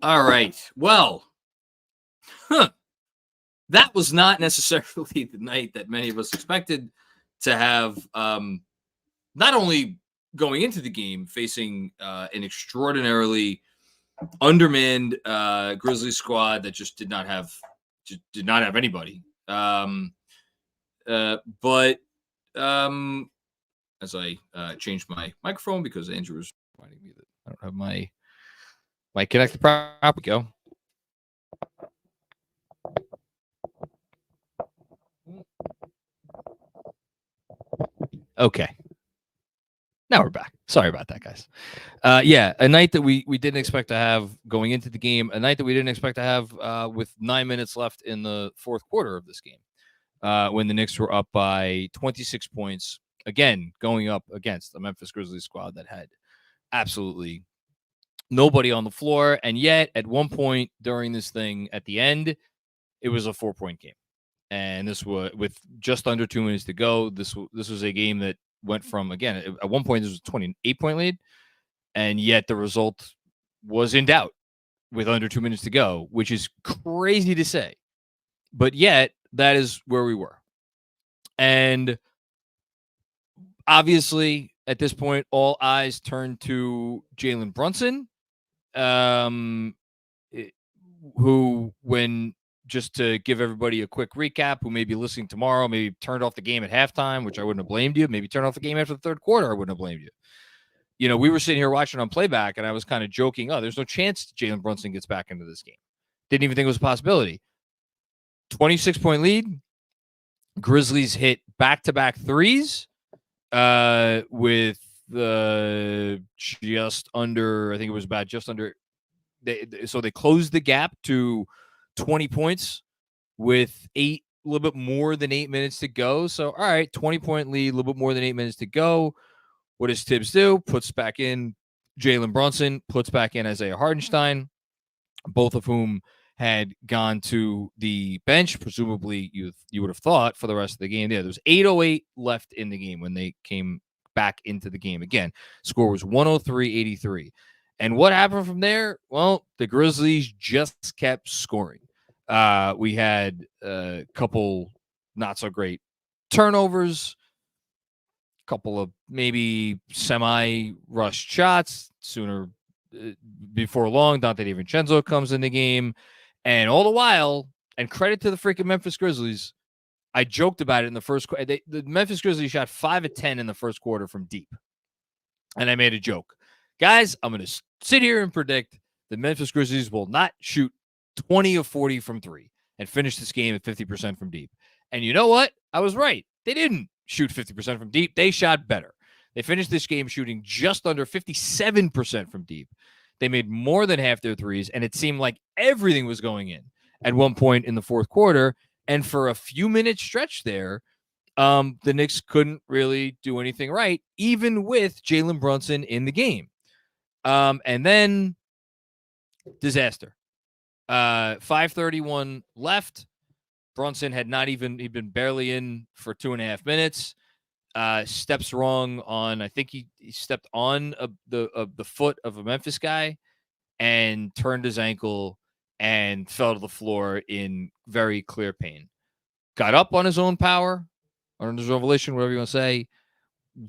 All right. Well, that was not necessarily the night that many of us expected to have. Not only going into the game facing an extraordinarily undermanned Grizzlies squad that just did not have anybody. But as I changed my microphone because Andrew was reminding me that I don't have my connected properly. Go. Okay. Now we're back. Sorry about that, guys. Yeah, a night that we didn't expect to have going into the game, a night that we didn't expect to have with 9 minutes left in the fourth quarter of this game, when the Knicks were up by 26 points, again, going up against the Memphis Grizzlies squad that had absolutely nobody on the floor. And yet, at one point during this thing, at the end, it was a 4-point game. And this was with just under 2 minutes to go. This was a game that went from, again, at one point, this was a 28-point lead. And yet the result was in doubt with under 2 minutes to go, which is crazy to say. But yet, that is where we were. And obviously, at this point, all eyes turned to Jalen Brunson, who, when, just to give everybody a quick recap, who may be listening tomorrow, maybe turned off the game at halftime, which I wouldn't have blamed you. Maybe turned off the game after the third quarter, I wouldn't have blamed you. You know, we were sitting here watching on playback, and I was kind of joking, there's no chance Jalen Brunson gets back into this game. Didn't even think it was a possibility. 26-point lead. Grizzlies hit back-to-back threes with just under, I think it was about just under. So they closed the gap to 20 points with a little bit more than 8 minutes to go. So, all right, 20-point lead, a little bit more than 8 minutes to go. What does Tibs do? Puts back in Jalen Brunson, puts back in Isaiah Hartenstein, both of whom had gone to the bench, presumably you would have thought, for the rest of the game. Yeah, there was 8:08 left in the game when they came back into the game. Again, score was 103-83. And what happened from there? Well, the Grizzlies just kept scoring. We had a couple not so great turnovers, a couple of maybe semi-rushed shots. Sooner before long, Dante DiVincenzo comes in the game. And all the while, and credit to the freaking Memphis Grizzlies, I joked about it in the first quarter. The Memphis Grizzlies shot 5 of 10 in the first quarter from deep. And I made a joke. Guys, I'm going to sit here and predict the Memphis Grizzlies will not shoot 20 of 40 from three and finish this game at 50% from deep. And you know what? I was right. They didn't shoot 50% from deep. They shot better. They finished this game shooting just under 57% from deep. They made more than half their threes, and it seemed like everything was going in at one point in the fourth quarter. And for a few minute stretch there, the Knicks couldn't really do anything right, even with Jalen Brunson in the game. And then disaster. 5:31 left. Brunson had he'd been barely in for 2.5 minutes. Steps wrong on, I think he stepped on the foot of a Memphis guy and turned his ankle and fell to the floor in very clear pain. Got up on his own power, on his own volition, whatever you want to say,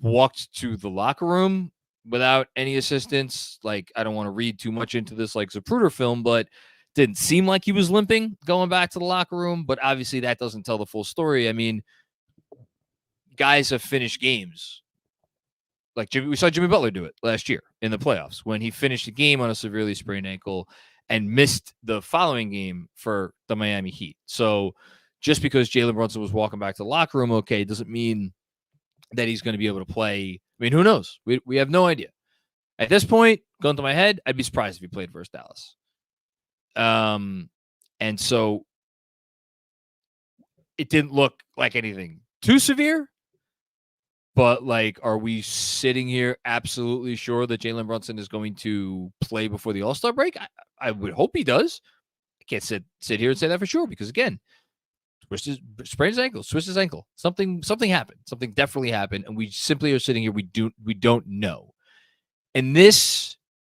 walked to the locker room without any assistance. Like, I don't want to read too much into this like Zapruder film, but didn't seem like he was limping going back to the locker room. But obviously that doesn't tell the full story. I mean, guys have finished games. Like we saw Jimmy Butler do it last year in the playoffs when he finished the game on a severely sprained ankle and missed the following game for the Miami Heat. So just because Jalen Brunson was walking back to the locker room, okay, doesn't mean that he's going to be able to play. I mean, who knows? We have no idea. At this point, going to my head, I'd be surprised if he played versus Dallas. And so it didn't look like anything too severe. But, like, are we sitting here absolutely sure that Jalen Brunson is going to play before the All-Star break? I would hope he does. I can't sit here and say that for sure because, again, sprained his ankle, twisted his ankle. Something happened. Something definitely happened, and we simply are sitting here. We don't know. And this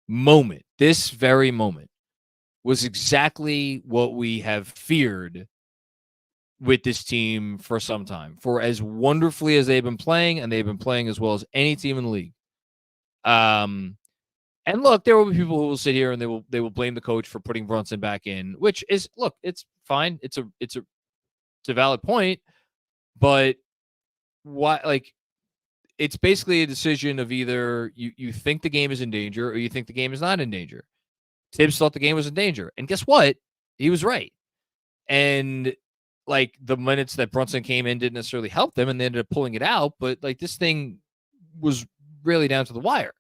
moment, this very moment, was exactly what we have feared with this team for some time. For as wonderfully as they've been playing, and they've been playing as well as any team in the league. And look, there will be people who will sit here and they will blame the coach for putting Brunson back in, which is, look, it's fine. It's a valid point, but why? Like, it's basically a decision of either you think the game is in danger or you think the game is not in danger. Tibs thought the game was in danger, and guess what? He was right. And like, the minutes that Brunson came in didn't necessarily help them, and they ended up pulling it out. But like, this thing was really down to the wire.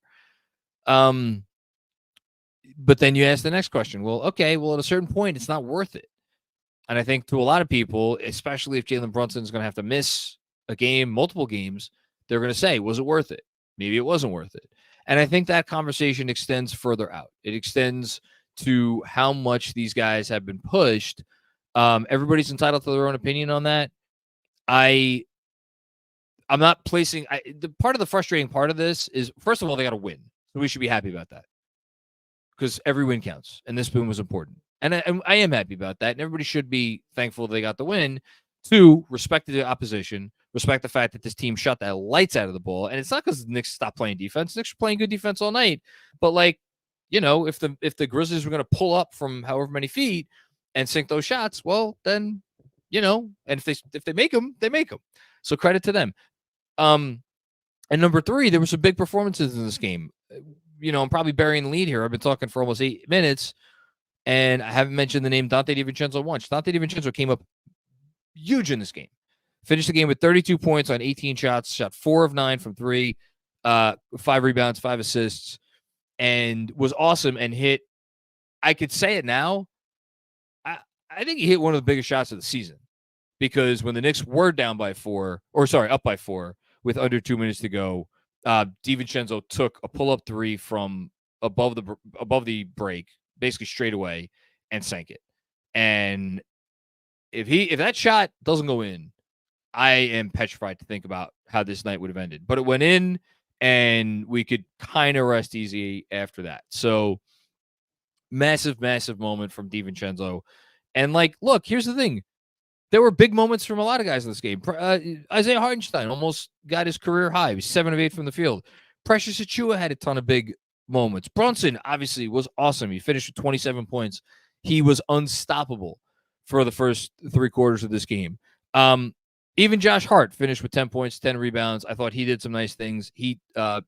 But then you ask the next question. Well, okay, well, at a certain point, it's not worth it. And I think to a lot of people, especially if Jalen Brunson is going to have to miss a game, multiple games, they're going to say, was it worth it? Maybe it wasn't worth it. And I think that conversation extends further out. It extends to how much these guys have been pushed. Everybody's entitled to their own opinion on that. I'm not placing the part of the frustrating part of this is, first of all, they got to win. So we should be happy about that, because every win counts, and this win was important. And I am happy about that, and everybody should be thankful they got the win. Two, respect the opposition, respect the fact that this team shot the lights out of the ball. And it's not because the Knicks stopped playing defense. The Knicks were playing good defense all night. But, like, you know, if the Grizzlies were going to pull up from however many feet and sink those shots, well, then, you know, and if they make them, they make them. So credit to them. And number three, there were some big performances in this game. You know, I'm probably burying the lead here. I've been talking for almost 8 minutes, and I haven't mentioned the name Donte DiVincenzo once. Donte DiVincenzo came up huge in this game. Finished the game with 32 points on 18 shots, shot 4 of 9 from 3, 5 rebounds, 5 assists, and was awesome and hit, I could say it now, I think he hit one of the biggest shots of the season, because when the Knicks were up by 4, with under 2 minutes to go, DiVincenzo took a pull-up 3 from above the break, basically straight away, and sank it. And if that shot doesn't go in, I am petrified to think about how this night would have ended. But it went in, and we could kind of rest easy after that. So massive, massive moment from DiVincenzo. And, like, look, here's the thing. There were big moments from a lot of guys in this game. Isaiah Hartenstein almost got his career high. He was 7 of 8 from the field. Precious Achiuwa had a ton of big moments. Brunson, obviously, was awesome. He finished with 27 points. He was unstoppable for the first 3 quarters of this game. Even Josh Hart finished with 10 points, 10 rebounds. I thought he did some nice things. He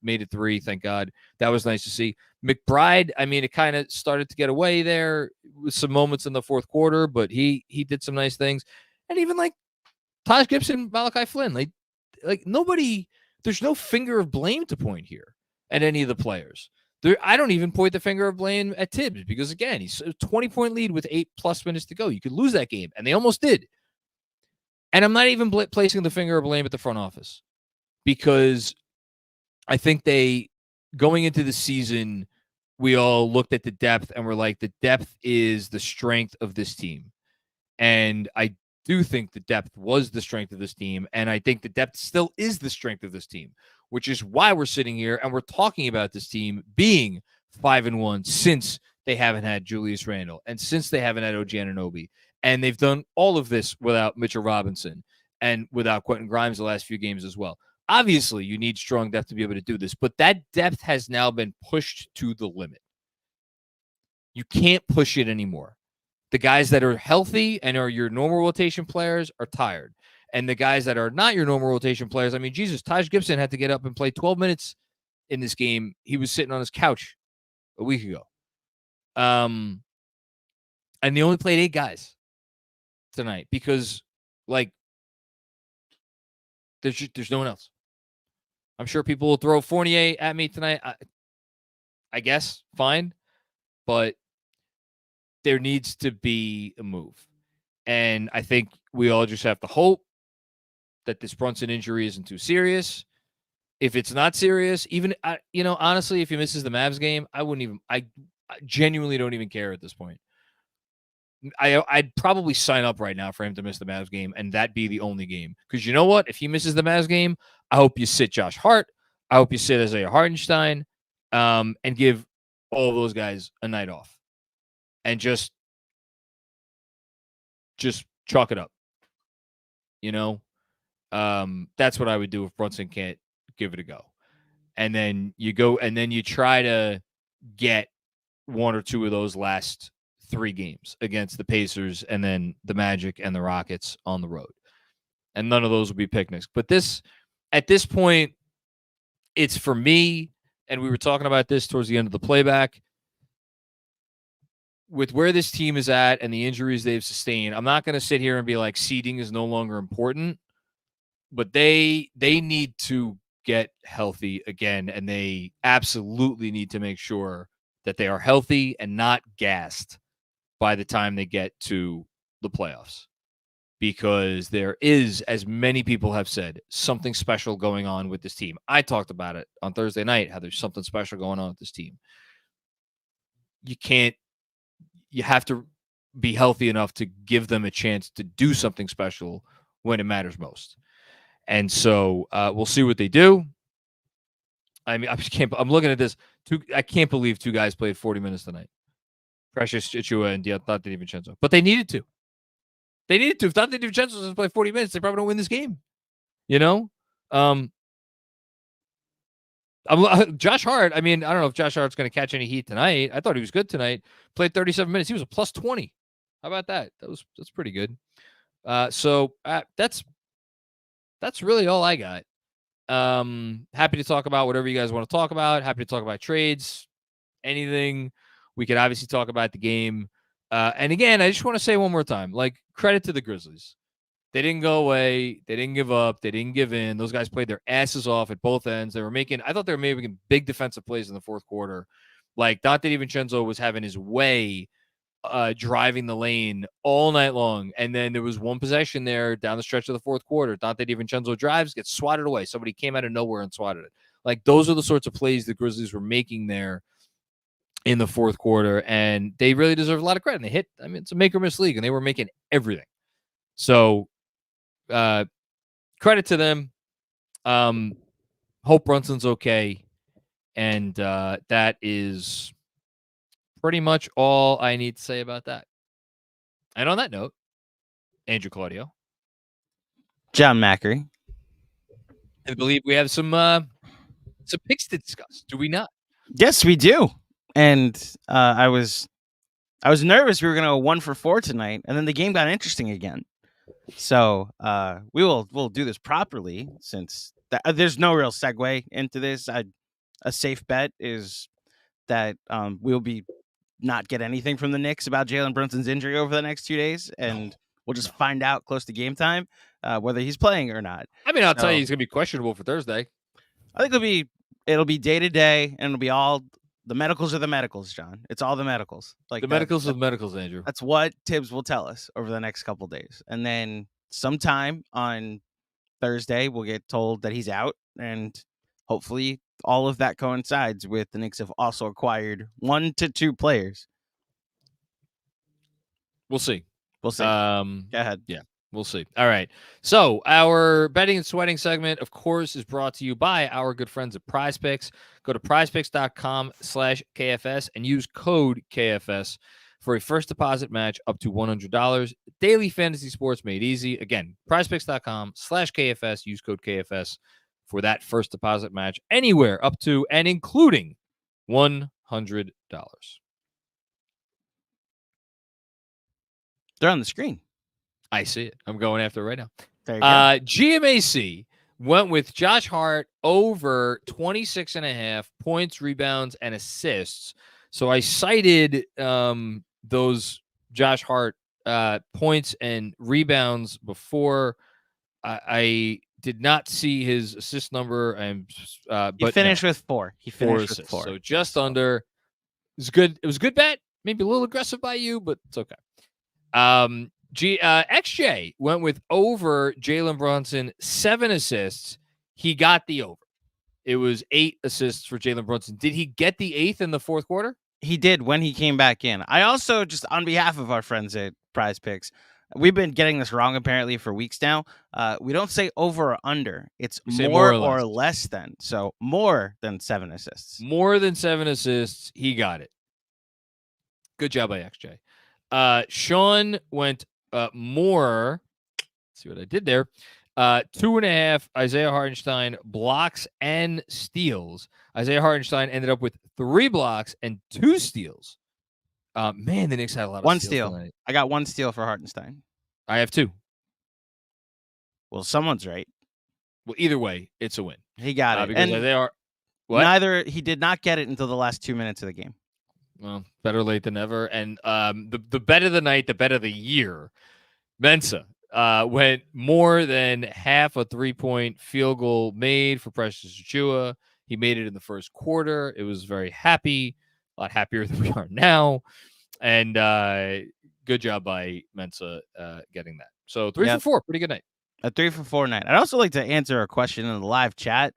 made it 3, thank God. That was nice to see. McBride, I mean, it kind of started to get away there with some moments in the fourth quarter, but he did some nice things. And even, like, Taj Gibson, Malachi Flynn, like nobody, there's no finger of blame to point here at any of the players. I don't even point the finger of blame at Tibs, because, again, he's a 20-point lead with 8+ minutes to go. You could lose that game, and they almost did. And I'm not even placing the finger of blame at the front office, because I think going into the season, we all looked at the depth and we're like, the depth is the strength of this team. And I do think the depth was the strength of this team. And I think the depth still is the strength of this team, which is why we're sitting here and we're talking about this team being 5-1 since they haven't had Julius Randle and since they haven't had OG Anunoby. And they've done all of this without Mitchell Robinson and without Quentin Grimes the last few games as well. Obviously, you need strong depth to be able to do this, but that depth has now been pushed to the limit. You can't push it anymore. The guys that are healthy and are your normal rotation players are tired. And the guys that are not your normal rotation players, I mean, Jesus, Taj Gibson had to get up and play 12 minutes in this game. He was sitting on his couch a week ago. And they only played 8 guys tonight because, like, there's no one else. I'm sure people will throw Fournier at me tonight. I guess, fine. But there needs to be a move. And I think we all just have to hope that this Brunson injury isn't too serious. If it's not serious, even, honestly, if he misses the Mavs game, I genuinely don't even care at this point. I'd probably sign up right now for him to miss the Mavs game, and that be the only game. Because you know what? If he misses the Mavs game, I hope you sit Josh Hart. I hope you sit Isaiah Hartenstein, and give all those guys a night off. and just chalk it up. That's what I would do if Brunson can't give it a go. And then you try to get one or two of those last 3 games against the Pacers and then the Magic and the Rockets on the road. And none of those will be picnics. But at this point, it's for me, and we were talking about this towards the end of the playback, with where this team is at and the injuries they've sustained, I'm not going to sit here and be like seeding is no longer important, but they need to get healthy again, and they absolutely need to make sure that they are healthy and not gassed by the time they get to the playoffs, because there is, as many people have said, something special going on with this team. I talked about it on Thursday night, how there's something special going on with this team. You have to be healthy enough to give them a chance to do something special when it matters most. And so we'll see what they do. I mean, I'm looking at this. I can't believe 2 guys played 40 minutes tonight. Precious Chichua and Dante DiVincenzo. But they needed to. If Dante DiVincenzo doesn't play 40 minutes, they probably don't win this game. Josh Hart, I mean, I don't know if Josh Hart's going to catch any heat tonight. I thought he was good tonight. Played 37 minutes. He was a plus 20. How about that? That's pretty good. So that's really all I got. Happy to talk about whatever you guys want to talk about. Happy to talk about trades, anything. We could obviously talk about the game. And again, I just want to say one more time, credit to the Grizzlies. They didn't go away. They didn't give up. They didn't give in. Those guys played their asses off at both ends. I thought they were making big defensive plays in the fourth quarter. Dante DiVincenzo was having his way driving the lane all night long. And then there was one possession there down the stretch of the fourth quarter. Dante DiVincenzo drives, gets swatted away. Somebody came out of nowhere and swatted it. Those are the sorts of plays the Grizzlies were making there in the fourth quarter. And they really deserve a lot of credit. And they hit, it's a make or miss league, and they were making everything. So credit to them. Hope Brunson's okay. And that is pretty much all I need to say about that. And on that note, Andrew Claudio, John Macri, I believe we have some picks to discuss. Do we not? Yes, we do. And I was nervous we were going to go 1 for 4 tonight, and then the game got interesting again. So we'll do this properly, since there's no real segue into this. A safe bet is that we'll be not get anything from the Knicks about Jalen Brunson's injury over the next 2 days, and we'll just find out close to game time whether he's playing or not. I mean, I'll tell you, he's going to be questionable for Thursday. I think it'll be day to day, and it'll be all the medicals are the medicals, John. It's all the medicals. Medicals are the medicals, Andrew. That's what Tibs will tell us over the next couple days, and then sometime on Thursday we'll get told that he's out, and hopefully all of that coincides with the Knicks have also acquired 1 to 2 players. We'll see. Go ahead. Yeah, we'll see. All right. So our betting and sweating segment, of course, is brought to you by our good friends at PrizePicks. Go to prizepicks.com/KFS and use code KFS for a first deposit match up to $100. Daily fantasy sports made easy. Again, prizepicks.com/KFS. Use code KFS for that first deposit match anywhere up to and including $100. They're on the screen. I see it. I'm going after it right now. There you go. GMAC went with Josh Hart over 26.5 points, rebounds, and assists. So I cited those Josh Hart points and rebounds before. I did not see his assist number. He finished with 4. He finished with 4. So just under. It was good. It was a good bet. Maybe a little aggressive by you, but it's okay. XJ went with over Jalen Brunson, 7 assists. He got the over. It was 8 assists for Jalen Brunson. Did he get the 8th in the fourth quarter? He did when he came back in. I also, just on behalf of our friends at PrizePicks, we've been getting this wrong apparently for weeks now. We don't say over or under. It's more or less than. So more than 7 assists. More than 7 assists. He got it. Good job by XJ. Sean went more. Let's see what I did there. 2.5 Isaiah Hartenstein blocks and steals. Isaiah Hartenstein ended up with 3 blocks and 2 steals. Man, the Knicks had a lot of One steals steal. tonight. I got 1 steal for Hartenstein. I have 2. Well, someone's right. Well, either way, it's a win. He got it. Because And they are what? he did not get it until the last 2 minutes of the game. Well, better late than never. And the bet of the night, the bet of the year, Mensa went more than half a 3-point field goal made for Precious Achiuwa. He made it in the first quarter. It was very happy, a lot happier than we are now. And good job by Mensa getting that. So 3 for 4, pretty good night. A 3 for 4 night. I'd also like to answer a question in the live chat.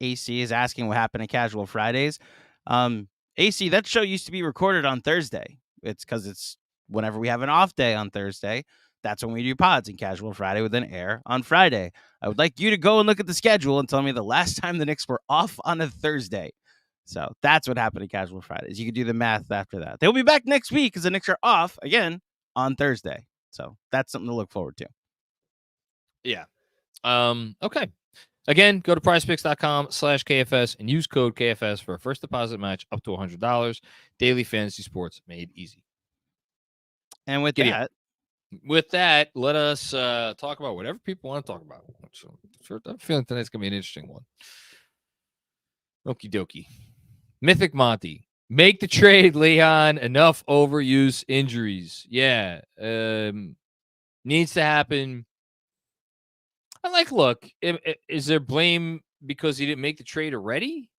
AC is asking what happened to Casual Fridays. AC, that show used to be recorded on Thursday. It's because it's whenever we have an off day on Thursday. That's when we do pods, and Casual Friday would then air on Friday. I would like you to go and look at the schedule and tell me the last time the Knicks were off on a Thursday. So that's what happened to Casual Fridays. You can do the math after that. They'll be back next week because the Knicks are off again on Thursday. So that's something to look forward to. Yeah. Okay. Again, go to prizepicks.com/KFS and use code KFS for a first deposit match up to $100. Daily fantasy sports made easy. And with that, let us talk about whatever people want to talk about. So, I'm feeling tonight's going to be an interesting one. Okie dokie. Mythic Monty. Make the trade, Leon. Enough overuse injuries. Yeah. Needs to happen. Look, is there blame because he didn't make the trade already?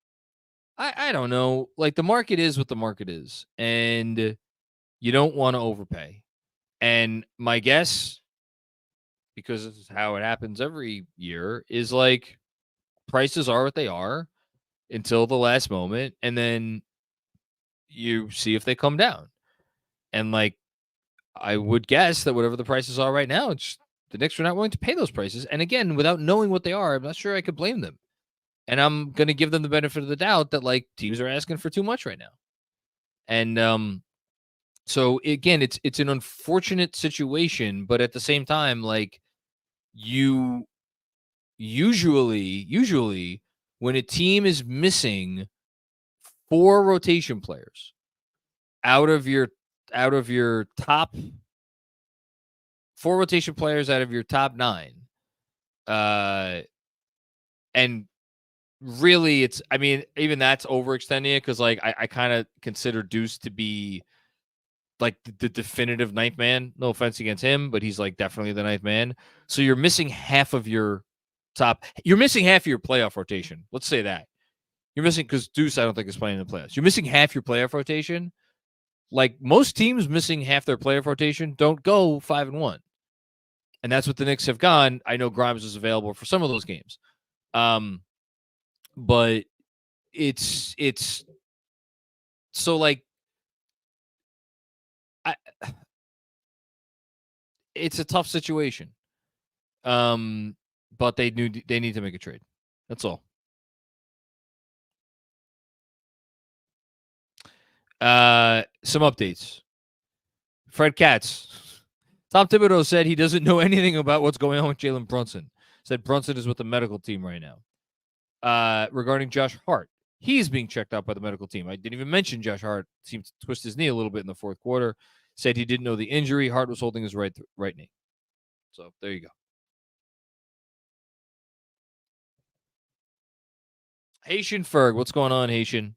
I don't know. The market is what the market is, and you don't want to overpay. And my guess, because this is how it happens every year, is prices are what they are until the last moment, and then you see if they come down. And I would guess that whatever the prices are right now, the Knicks are not willing to pay those prices. And again, without knowing what they are, I'm not sure I could blame them. And I'm going to give them the benefit of the doubt that teams are asking for too much right now. And so again, it's an unfortunate situation, but at the same time, you usually when a team is missing 4 rotation players out of your top 4 rotation players out of your top 9. And really even that's overextending it because I kind of consider Deuce to be the definitive ninth man. No offense against him, but he's definitely the ninth man. So you're missing half of your playoff rotation. Let's say that. You're missing because Deuce, I don't think is playing in the playoffs. You're missing half your playoff rotation. Most teams missing half their playoff rotation don't go 5-1. And that's what the Knicks have gone. I know Grimes was available for some of those games. But it's so it's a tough situation. But they need to make a trade. That's all. Some updates. Fred Katz. Tom Thibodeau said he doesn't know anything about what's going on with Jalen Brunson. Said Brunson is with the medical team right now. Regarding Josh Hart, he's being checked out by the medical team. I didn't even mention Josh Hart seemed to twist his knee a little bit in the fourth quarter. Said he didn't know the injury. Hart was holding his right knee. So there you go. Haitian Ferg, what's going on, Haitian?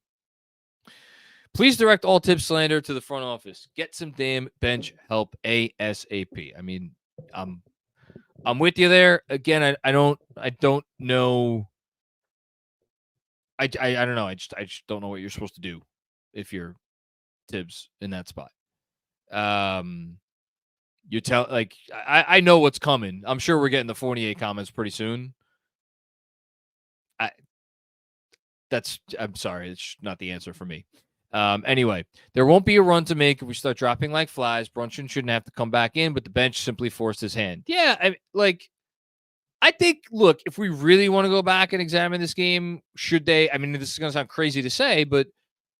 Please direct all Tibs slander to the front office. Get some damn bench help ASAP. I'm with you there. Again, I don't know. I don't know. I just don't know what you're supposed to do if you're Tibs in that spot. You tell I know what's coming. I'm sure we're getting the 48 comments pretty soon. I'm sorry, it's not the answer for me. Anyway, there won't be a run to make if we start dropping like flies. Brunson shouldn't have to come back in, but the bench simply forced his hand. Yeah, I think, look, if we really want to go back and examine this game, should they? This is going to sound crazy to say, but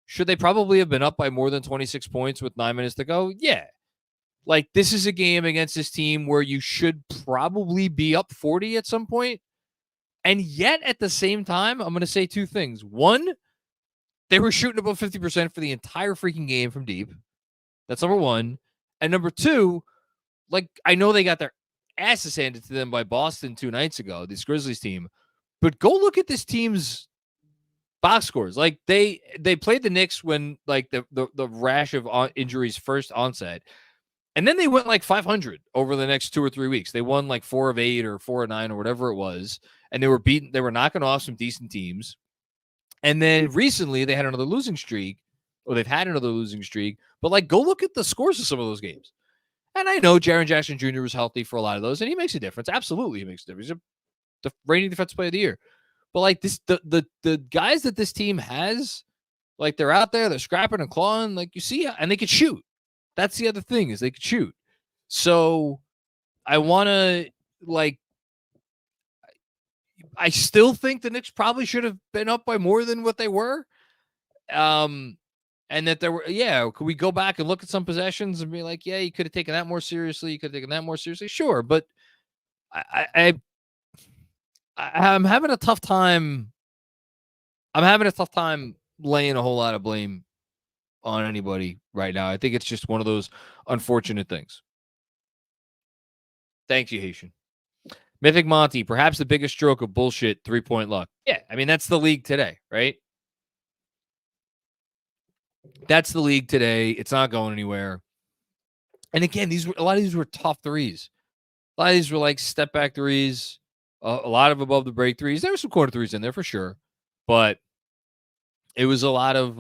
Should they probably have been up by more than 26 points with 9 minutes to go? Yeah. Like, this is a game against this team where you should probably be up 40 at some point. And yet, at the same time, I'm going to say two things. One, they were shooting above 50% for the entire freaking game from deep. That's number one. And number two, like, I know they got their asses handed to them by Boston 2 nights ago, this Grizzlies team. But go look at this team's box scores. Like, they played the Knicks when, like, the rash of injuries first onset. And then they went like 500 over the next 2 or 3 weeks. They won like 4 of 8 or 4 of 9 or whatever it was. And they were knocking off some decent teams. And then recently they had another losing streak, or they've had another losing streak. But like, go look at the scores of some of those games. And I know Jaren Jackson Jr. was healthy for a lot of those, and he makes a difference. Absolutely, he makes a difference. He's the reigning defensive player of the year. But like this, the guys that this team has, like, they're out there, they're scrapping and clawing, like, you see, and they can shoot. That's the other thing, is they could shoot. So I want to, like, I still think the Knicks probably should have been up by more than what they were. And that there were, could we go back and look at some possessions and be like, yeah, you could have taken that more seriously. You could have taken that more seriously. Sure. But I'm having a tough time. I'm having a tough time laying a whole lot of blame on anybody right now. I think it's just one of those unfortunate things. Thank you, Haitian. Mythic Monty, perhaps the biggest stroke of bullshit 3-point luck. Yeah, I mean, that's the league today, right? That's the league today. It's not going anywhere. And again, a lot of these were tough threes. A lot of these were like step back threes. A lot of above the break threes. There were some corner threes in there for sure, but it was a lot of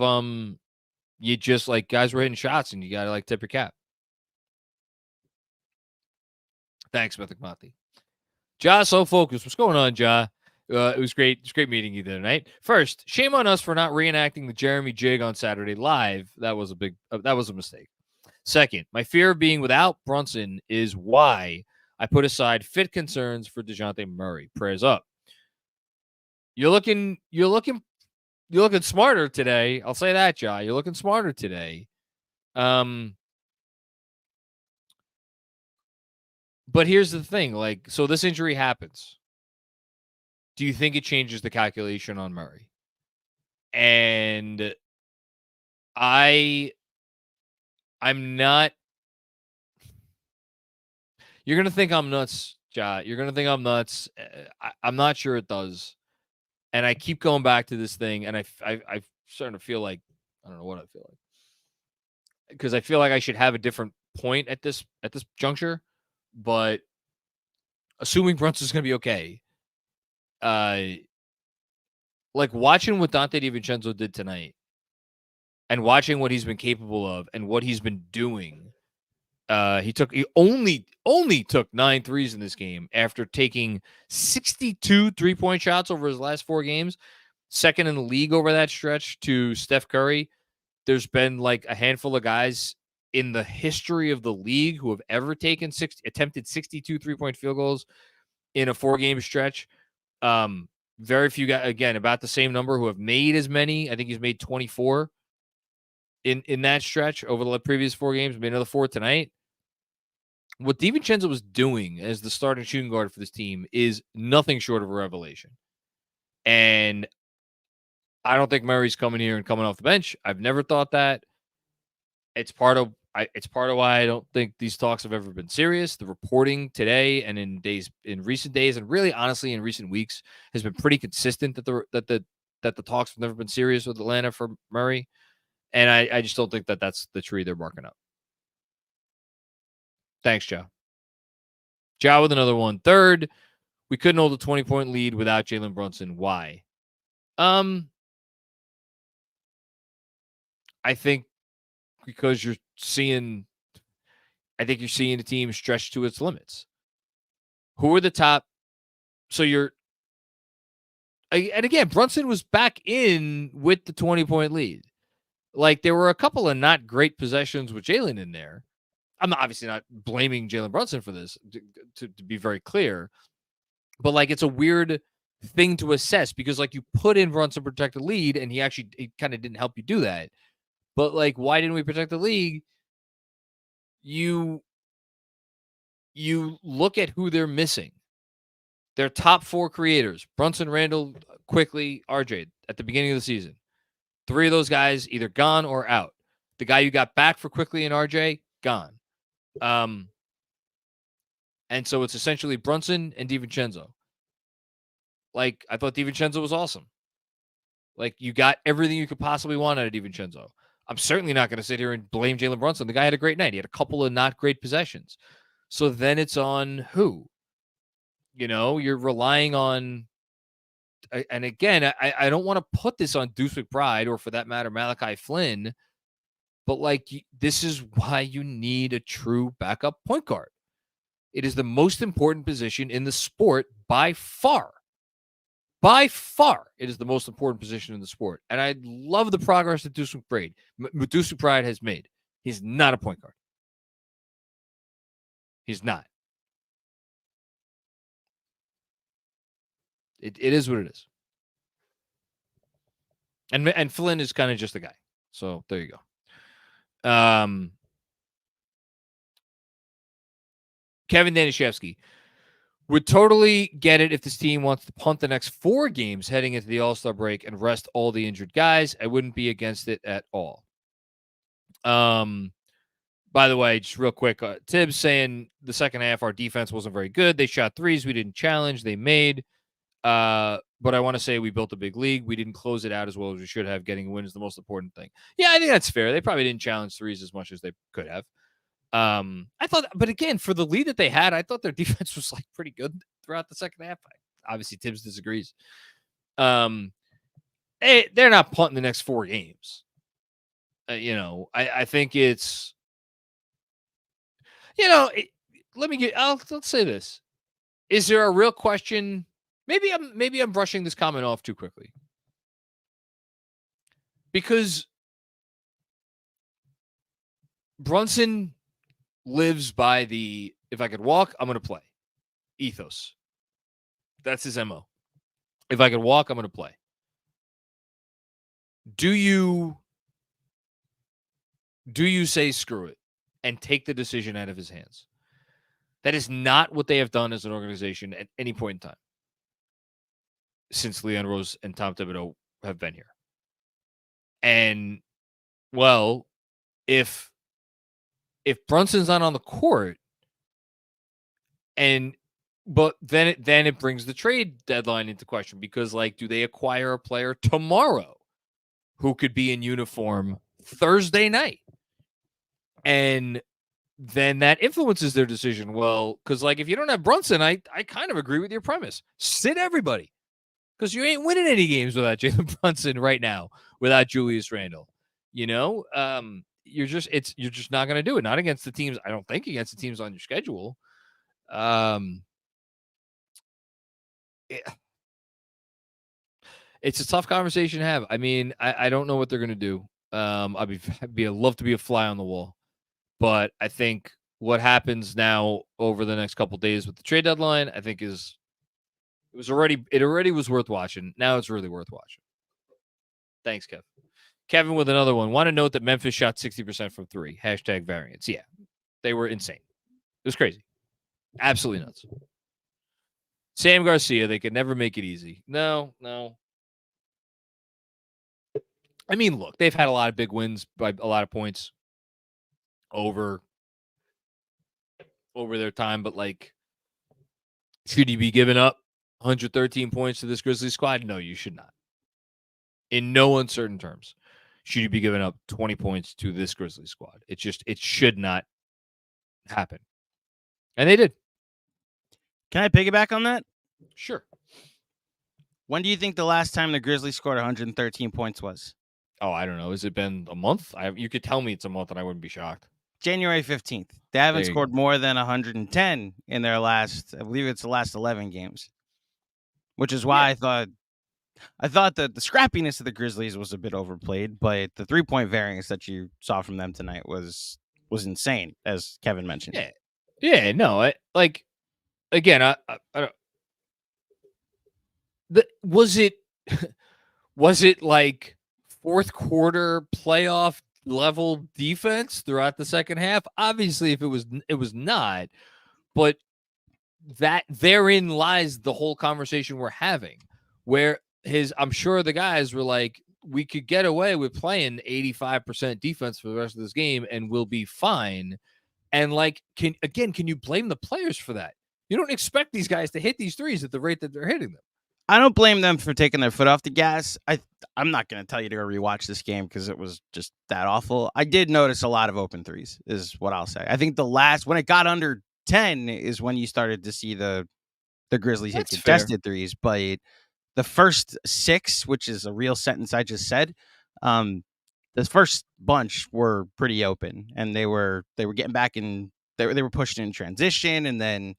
you just, like, guys were hitting shots and you got to, like, tip your cap. Thanks, Mythic Monty. Ja, so focused. What's going on, Ja? It was great. It was great meeting you the other night. First, shame on us for not reenacting the Jeremy jig on Saturday live. That was a mistake. Second, my fear of being without Brunson is why I put aside fit concerns for DeJounte Murray. Prayers up. You're looking smarter today. I'll say that, Ja. You're looking smarter today. But here's the thing, like, so this injury happens. Do you think it changes the calculation on Murray? And I'm not. You're going to think I'm nuts, Ja. You're going to think I'm nuts. I'm not sure it does. And I keep going back to this thing, and I'm starting to feel like, I don't know what I feel like. Because I feel like I should have a different point at this juncture. But assuming Brunson's going to be okay, like, watching what Dante DiVincenzo did tonight and watching what he's been capable of and what he's been doing, he only took 9 threes in this game after taking 62 3-point shots over his last 4 games, second in the league over that stretch to Steph Curry. There's been like a handful of guys in the history of the league who have ever attempted 62 3-point field goals in a 4-game stretch. Very few guys, again, about the same number, who have made as many. I think he's made 24 in that stretch over the previous 4 games. Made another 4 tonight. What DiVincenzo was doing as the starting shooting guard for this team is nothing short of a revelation. And I don't think Murray's coming here and coming off the bench. I've never thought that. It's part of why I don't think these talks have ever been serious. The reporting today and in recent days, and really honestly in recent weeks, has been pretty consistent that the talks have never been serious with Atlanta for Murray. And I just don't think that that's the tree they're barking up. Thanks, Joe. Joe with another one. Third, we couldn't hold a 20-point lead without Jalen Brunson. Why? I think because you're seeing a team stretched to its limits. Who are the top? So and again, Brunson was back in with the 20-point lead. Like, there were a couple of not great possessions with Jalen in there. I'm obviously not blaming Jalen Brunson for this, to be very clear. But, like, it's a weird thing to assess because like you put in Brunson protect the lead and he kind of didn't help you do that. But like, why didn't we protect the league? You look at who they're missing. Their top 4 creators, Brunson, Randall, Quickly, RJ, at the beginning of the season. 3 of those guys either gone or out. The guy you got back for Quickly and RJ, gone. And so it's essentially Brunson and DiVincenzo. Like, I thought DiVincenzo was awesome. Like, you got everything you could possibly want out of DiVincenzo. I'm certainly not going to sit here and blame Jalen Brunson. The guy had a great night. He had a couple of not great possessions. So then it's on who? You know, you're relying on, and again, I don't want to put this on Deuce McBride or for that matter, Malachi Flynn, but like, this is why you need a true backup point guard. It is the most important position in the sport by far. By far, it is the most important position in the sport. And I love the progress that Deuce McBride has made. He's not a point guard. He's not. It is what it is. And Flynn is kind of just a guy. So there you go. Kevin Danishevsky would totally get it if this team wants to punt the next 4 games heading into the All-Star break and rest all the injured guys. I wouldn't be against it at all. By the way, just real quick, Tibs saying the second half our defense wasn't very good. They shot threes we didn't challenge. They made. But I want to say we built a big league. We didn't close it out as well as we should have. Getting a win is the most important thing. Yeah, I think that's fair. They probably didn't challenge threes as much as they could have. I thought, but again, for the lead that they had, I thought their defense was like pretty good throughout the second half. Obviously, Tibbs disagrees. They're not punting the next 4 games. I think it's, let's say this. Is there a real question? Maybe I'm brushing this comment off too quickly. Because Brunson lives by the, if I could walk, I'm going to play ethos. That's his MO. If I could walk, I'm going to play. Do you say screw it and take the decision out of his hands? That is not what they have done as an organization at any point in time since Leon Rose and Tom Thibodeau have been here. And, well, if Brunson's not on the court, but then it brings the trade deadline into question because, like, do they acquire a player tomorrow who could be in uniform Thursday night? And then that influences their decision. Well, because, like, if you don't have Brunson, I kind of agree with your premise. Sit everybody. Because you ain't winning any games without Jalen Brunson right now, without Julius Randle. You know, you're just not going to do it. Not against the teams. I don't think against the teams on your schedule. It's a tough conversation to have. I mean, I don't know what they're going to do. I'd love to be a fly on the wall, but I think what happens now over the next couple of days with the trade deadline, I think it already was worth watching. Now it's really worth watching. Thanks, Kev. Kevin with another one. Want to note that Memphis shot 60% from 3. # variance. Yeah, they were insane. It was crazy. Absolutely nuts. Sam Garcia, they could never make it easy. No. I mean, look, they've had a lot of big wins by a lot of points over their time, but, like, should he be giving up 113 points to this Grizzlies squad? No, you should not. In no uncertain terms, should you be giving up 20 points to this Grizzlies squad? It should not happen. And they did. Can I piggyback on that? Sure. When do you think the last time the Grizzlies scored 113 points was? Oh, I don't know. Has it been a month? You could tell me it's a month and I wouldn't be shocked. January 15th. They haven't scored more than 110 in their last, I believe it's the last 11 games. Which is why I thought that the scrappiness of the Grizzlies was a bit overplayed, but the 3-point variance that you saw from them tonight was insane, as Kevin mentioned. Yeah, no, I don't. Was it was it like fourth quarter playoff level defense throughout the second half? Obviously, if it was not, but that therein lies the whole conversation we're having, where I'm sure the guys were like, we could get away with playing 85% defense for the rest of this game and we'll be fine. And like, can you blame the players for that? You don't expect these guys to hit these threes at the rate that they're hitting them. I don't blame them for taking their foot off the gas. I'm not going to tell you to go rewatch this game because it was just that awful. I did notice a lot of open threes, is what I'll say. I think when it got under 10 is when you started to see the Grizzlies hit contested threes. But the first 6, which is a real sentence I just said, the first bunch were pretty open, and they were getting back in. They were pushing in transition, and then.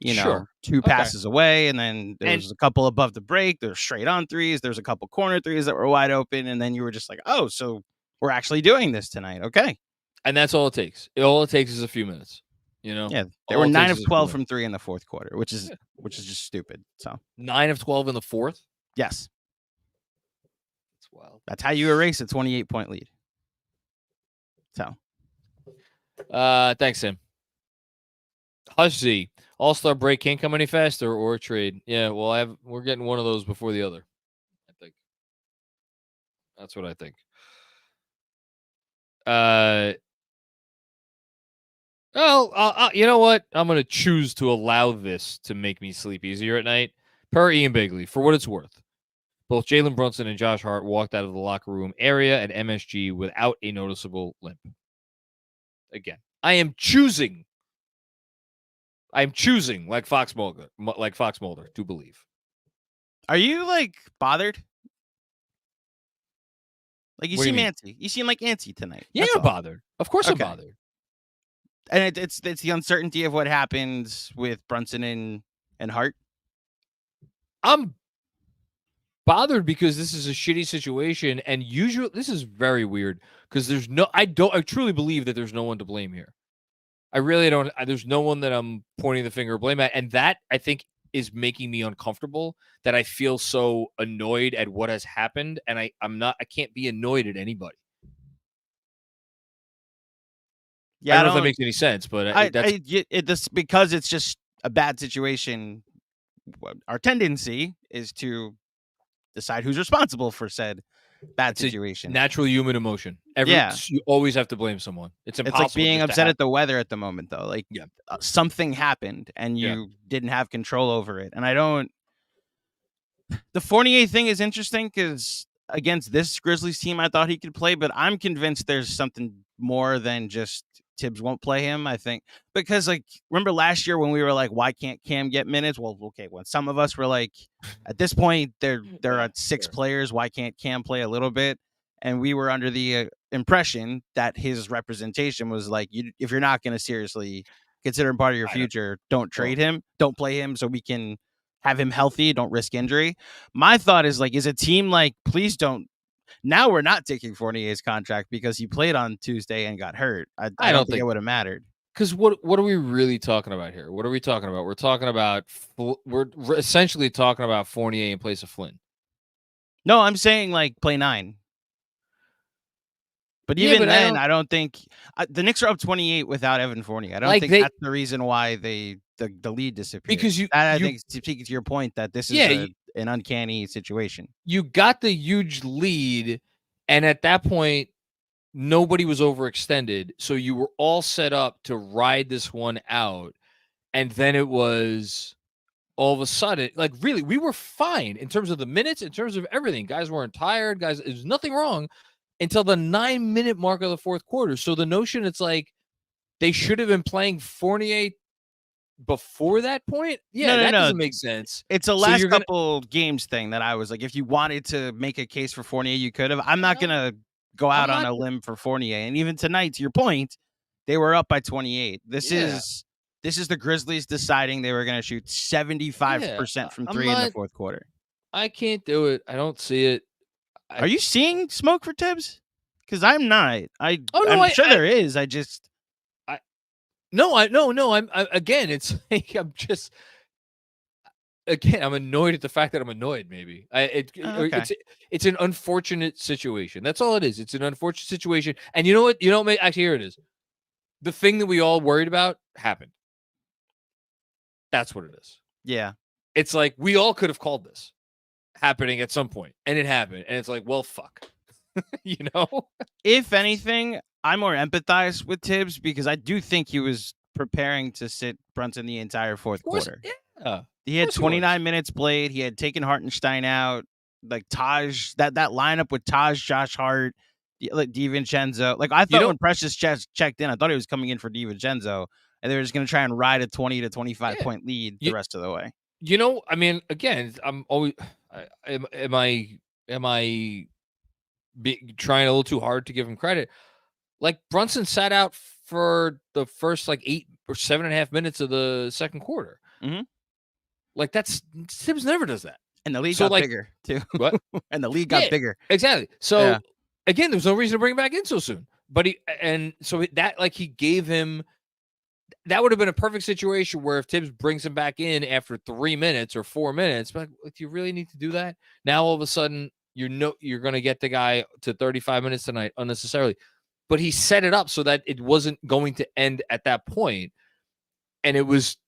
Sure. 2 passes away, and then there was a couple above the break. There's straight on threes. There's a couple corner threes that were wide open, and then you were just like, "Oh, so we're actually doing this tonight." Okay, and that's all it takes. All it takes is a few minutes. Yeah, they were 9 of 12 from 3 in the fourth quarter, which is just stupid. So 9 of 12 in the fourth. Yes, that's wild. That's how you erase a 28-point lead. So, thanks, Sam. Hush Z. All-Star break can't come any faster or trade. Yeah, well, we're getting one of those before the other. I think. That's what I think. You know what? I'm going to choose to allow this to make me sleep easier at night. Per Ian Bigley, for what it's worth, both Jalen Brunson and Josh Hart walked out of the locker room area at MSG without a noticeable limp. Again, I'm choosing like Fox Mulder, to believe. Are you like bothered? Like you seem antsy. You seem like antsy tonight. Yeah, you're bothered. Of course, I'm bothered. And it's the uncertainty of what happens with Brunson and Hart. I'm bothered because this is a shitty situation, and usually this is very weird because I truly believe that there's no one to blame here. I really don't. There's no one that I'm pointing the finger of blame at. And that, I think, is making me uncomfortable, that I feel so annoyed at what has happened. And I can't be annoyed at anybody. Yeah, I don't know if that makes any sense, but because it's just a bad situation. Our tendency is to decide who's responsible for said bad situation. Natural human emotion. You always have to blame someone. It's impossible. It's like being upset at the weather at the moment, though. Like, something happened and you didn't have control over it. And the Fournier thing is interesting because against this Grizzlies team, I thought he could play, but I'm convinced there's something more than just Tibs won't play him, I think. Because, like, remember last year when we were like, why can't Cam get minutes? Well, okay, when some of us were like, at this point, they're at 6 players. Why can't Cam play a little bit? And we were under the impression that his representation was like, if you're not going to seriously consider him part of your future, don't trade him. Don't play him so we can have him healthy. Don't risk injury. My thought is, like, is a team like, please don't. Now we're not taking Fournier's contract because he played on Tuesday and got hurt. I don't think it would have mattered. Because what are we really talking about here? What are we talking about? We're essentially talking about Fournier in place of Flynn. No, I'm saying like play 9. But even then, I don't think the Knicks are up 28 without Evan Fournier. I don't think that's the reason why the lead disappeared. Because I think, speaking to your point, that this is an uncanny situation. You got the huge lead, and at that point, nobody was overextended. So you were all set up to ride this one out. And then it was all of a sudden, like, really, we were fine in terms of the minutes, in terms of everything. Guys weren't tired. There's nothing wrong until the 9-minute mark of the fourth quarter. So the notion, it's like they should have been playing Fournier before that point. Yeah, doesn't make sense. It's a last couple games thing that I was like, if you wanted to make a case for Fournier, you could have. I'm not going to go out on a limb for Fournier. And even tonight, to your point, they were up by 28. This is the Grizzlies deciding they were going to shoot 75% from 3 in the fourth quarter. I can't do it. I don't see it. Are you seeing smoke for Tibs? Because I'm not. I'm sure there is. No. I'm again. It's like again, I'm annoyed at the fact that I'm annoyed. Maybe Okay. it's an unfortunate situation. That's all it is. It's an unfortunate situation. And you know what? Actually, here it is. The thing that we all worried about happened. That's what it is. Yeah. It's like we all could have called this happening at some point, and it happened. And it's like, well, fuck. If anything, I more empathize with Tibs because I do think he was preparing to sit Brunson the entire fourth quarter. Yeah. He had 29 minutes played. He had taken Hartenstein out. Like Taj, that lineup with Taj, Josh Hart, like DiVincenzo. Like I thought when Precious checked in, I thought he was coming in for DiVincenzo, and they were just going to try and ride a 20 to 25 point lead the rest of the way. I mean, again, I'm always am I trying a little too hard to give him credit? Like Brunson sat out for the first like 8 or 7.5 minutes of the second quarter. Mm-hmm. Like Tibs never does that. And the league got bigger too. What? And the league got bigger. Exactly. So again, there's no reason to bring him back in so soon. But he gave him. That would have been a perfect situation where if Tibs brings him back in after 3 minutes or 4 minutes, but do you really need to do that? Now all of a sudden you're going to get the guy to 35 minutes tonight unnecessarily. But he set it up so that it wasn't going to end at that point, and it was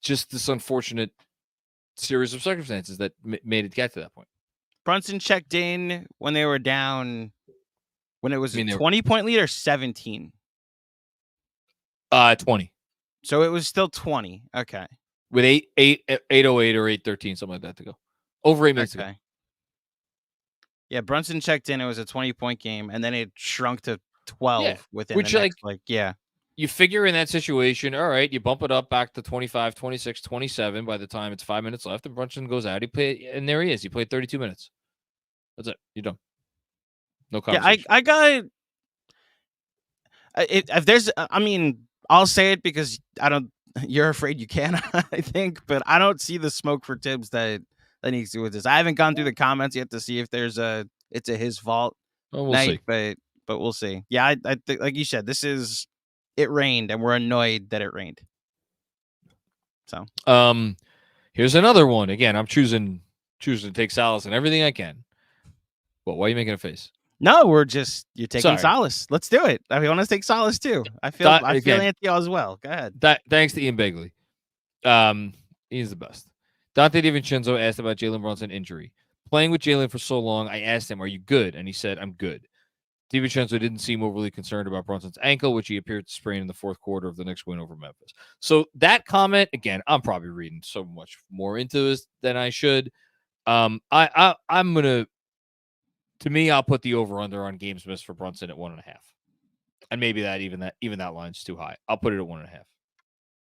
just this unfortunate series of circumstances that made it get to that point. Brunson checked in when they were down, when it was a 20-point lead or 17? 20. So it was still 20. Okay. With 8:08 or 8:13, something like that to go. Over 8 minutes ago. Yeah, Brunson checked in. It was a 20-point game, and then it shrunk to 12 within the next, You figure in that situation, all right, you bump it up back to 25, 26, 27 by the time it's 5 minutes left, and Brunson goes out. And there he is. He played 32 minutes. That's it. You're done. No conversation. Yeah, I got it. If there's, I mean, I'll say it because you're afraid you can, I think, but I don't see the smoke for Tibs that needs to do with this. I haven't gone through the comments yet to see if it's a his fault night, see. But we'll see. Yeah, I think, like you said, it rained, and we're annoyed that it rained. So, here's another one. Again, I'm choosing to take solace in everything I can. Well, why are you making a face? No, you're taking solace. Let's do it. I want to take solace too. I feel anti as well. Go ahead. Thanks to Ian Begley. He's the best. Dante DiVincenzo asked about Jalen Brunson injury. Playing with Jalen for so long, I asked him, "Are you good?" And he said, "I'm good." DiVincenzo didn't seem overly concerned about Brunson's ankle, which he appeared to sprain in the fourth quarter of the Knicks win over Memphis. So that comment, again, I'm probably reading so much more into this than I should. I'm gonna, to me, I'll put the over/under on games missed for Brunson at 1.5, and maybe even that line's too high. I'll put it at 1.5.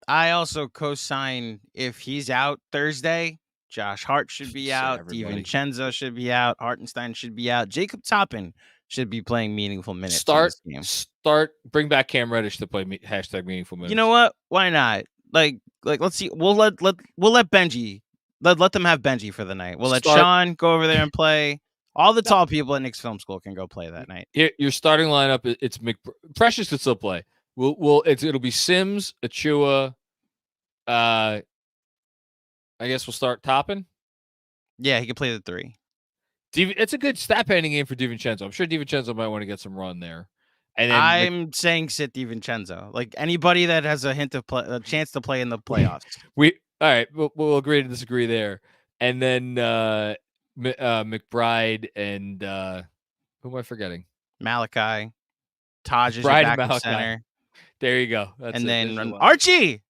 I also co-sign if he's out Thursday. Josh Hart should be out. DiVincenzo should be out. Hartenstein should be out. Jacob Toppin should be playing meaningful minutes. Bring back Cam Reddish to play hashtag meaningful minutes. You know what? Why not? Like let's see. We'll let Benji let them have Benji for the night. We'll let Sean go over there and play. All the tall people at Knicks Film School can go play that night. Your starting lineup, it's Precious could still play. It'll be Sims, Achua. I guess we'll start Toppin. Yeah, he can play the 3. It's a good stat padding game for DiVincenzo. I'm sure DiVincenzo might want to get some run there. And then I'm saying sit DiVincenzo. Like anybody that has a chance to play in the playoffs. All right, we'll agree to disagree there. And then McBride and who am I forgetting? Malachi. Taj is back in center. There you go. And then Archie.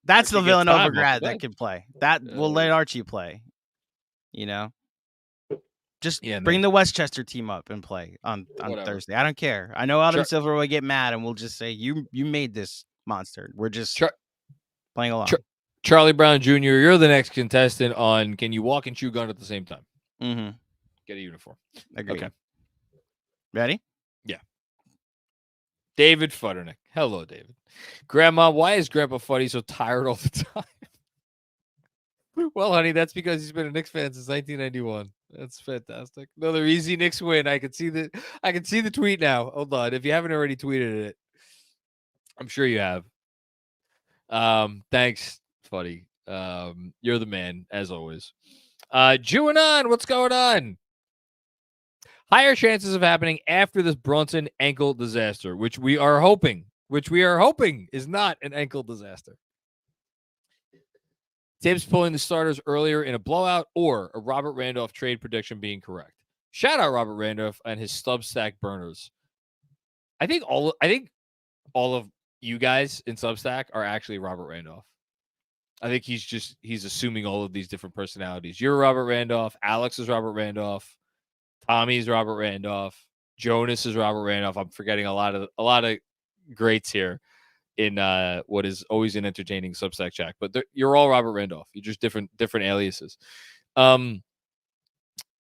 That's the Villanova grad that can play. We'll let Archie play. You know? Just bring the Westchester team up and play on Thursday. I don't care. I know Adam Silver will get mad, and we'll just say, you made this monster. We're just playing along. Charlie Brown Jr., you're the next contestant on Can You Walk and Chew Gun at the Same Time? Mm-hmm. Get a uniform. Agreed. Okay. Ready? Yeah. David Futternick. Hello, David. Grandma, why is Grandpa Fuddy so tired all the time? Well, honey, that's because he's been a Knicks fan since 1991. That's fantastic. Another easy Knicks win. I can see the tweet now. Hold on. If you haven't already tweeted it, I'm sure you have. Thanks, Fuddy. You're the man, as always. Juanon, what's going on? Higher chances of happening after this Brunson ankle disaster, which we are hoping is not an ankle disaster. Tibs pulling the starters earlier in a blowout, or a Robert Randolph trade prediction being correct. Shout out Robert Randolph and his Substack burners. I think all of you guys in Substack are actually Robert Randolph. I think he's assuming all of these different personalities. You're Robert Randolph. Alex is Robert Randolph. Tommy's Robert Randolph. Jonas is Robert Randolph. I'm forgetting a lot of greats here in what is always an entertaining Substack chat. But you're all Robert Randolph. You're just different aliases.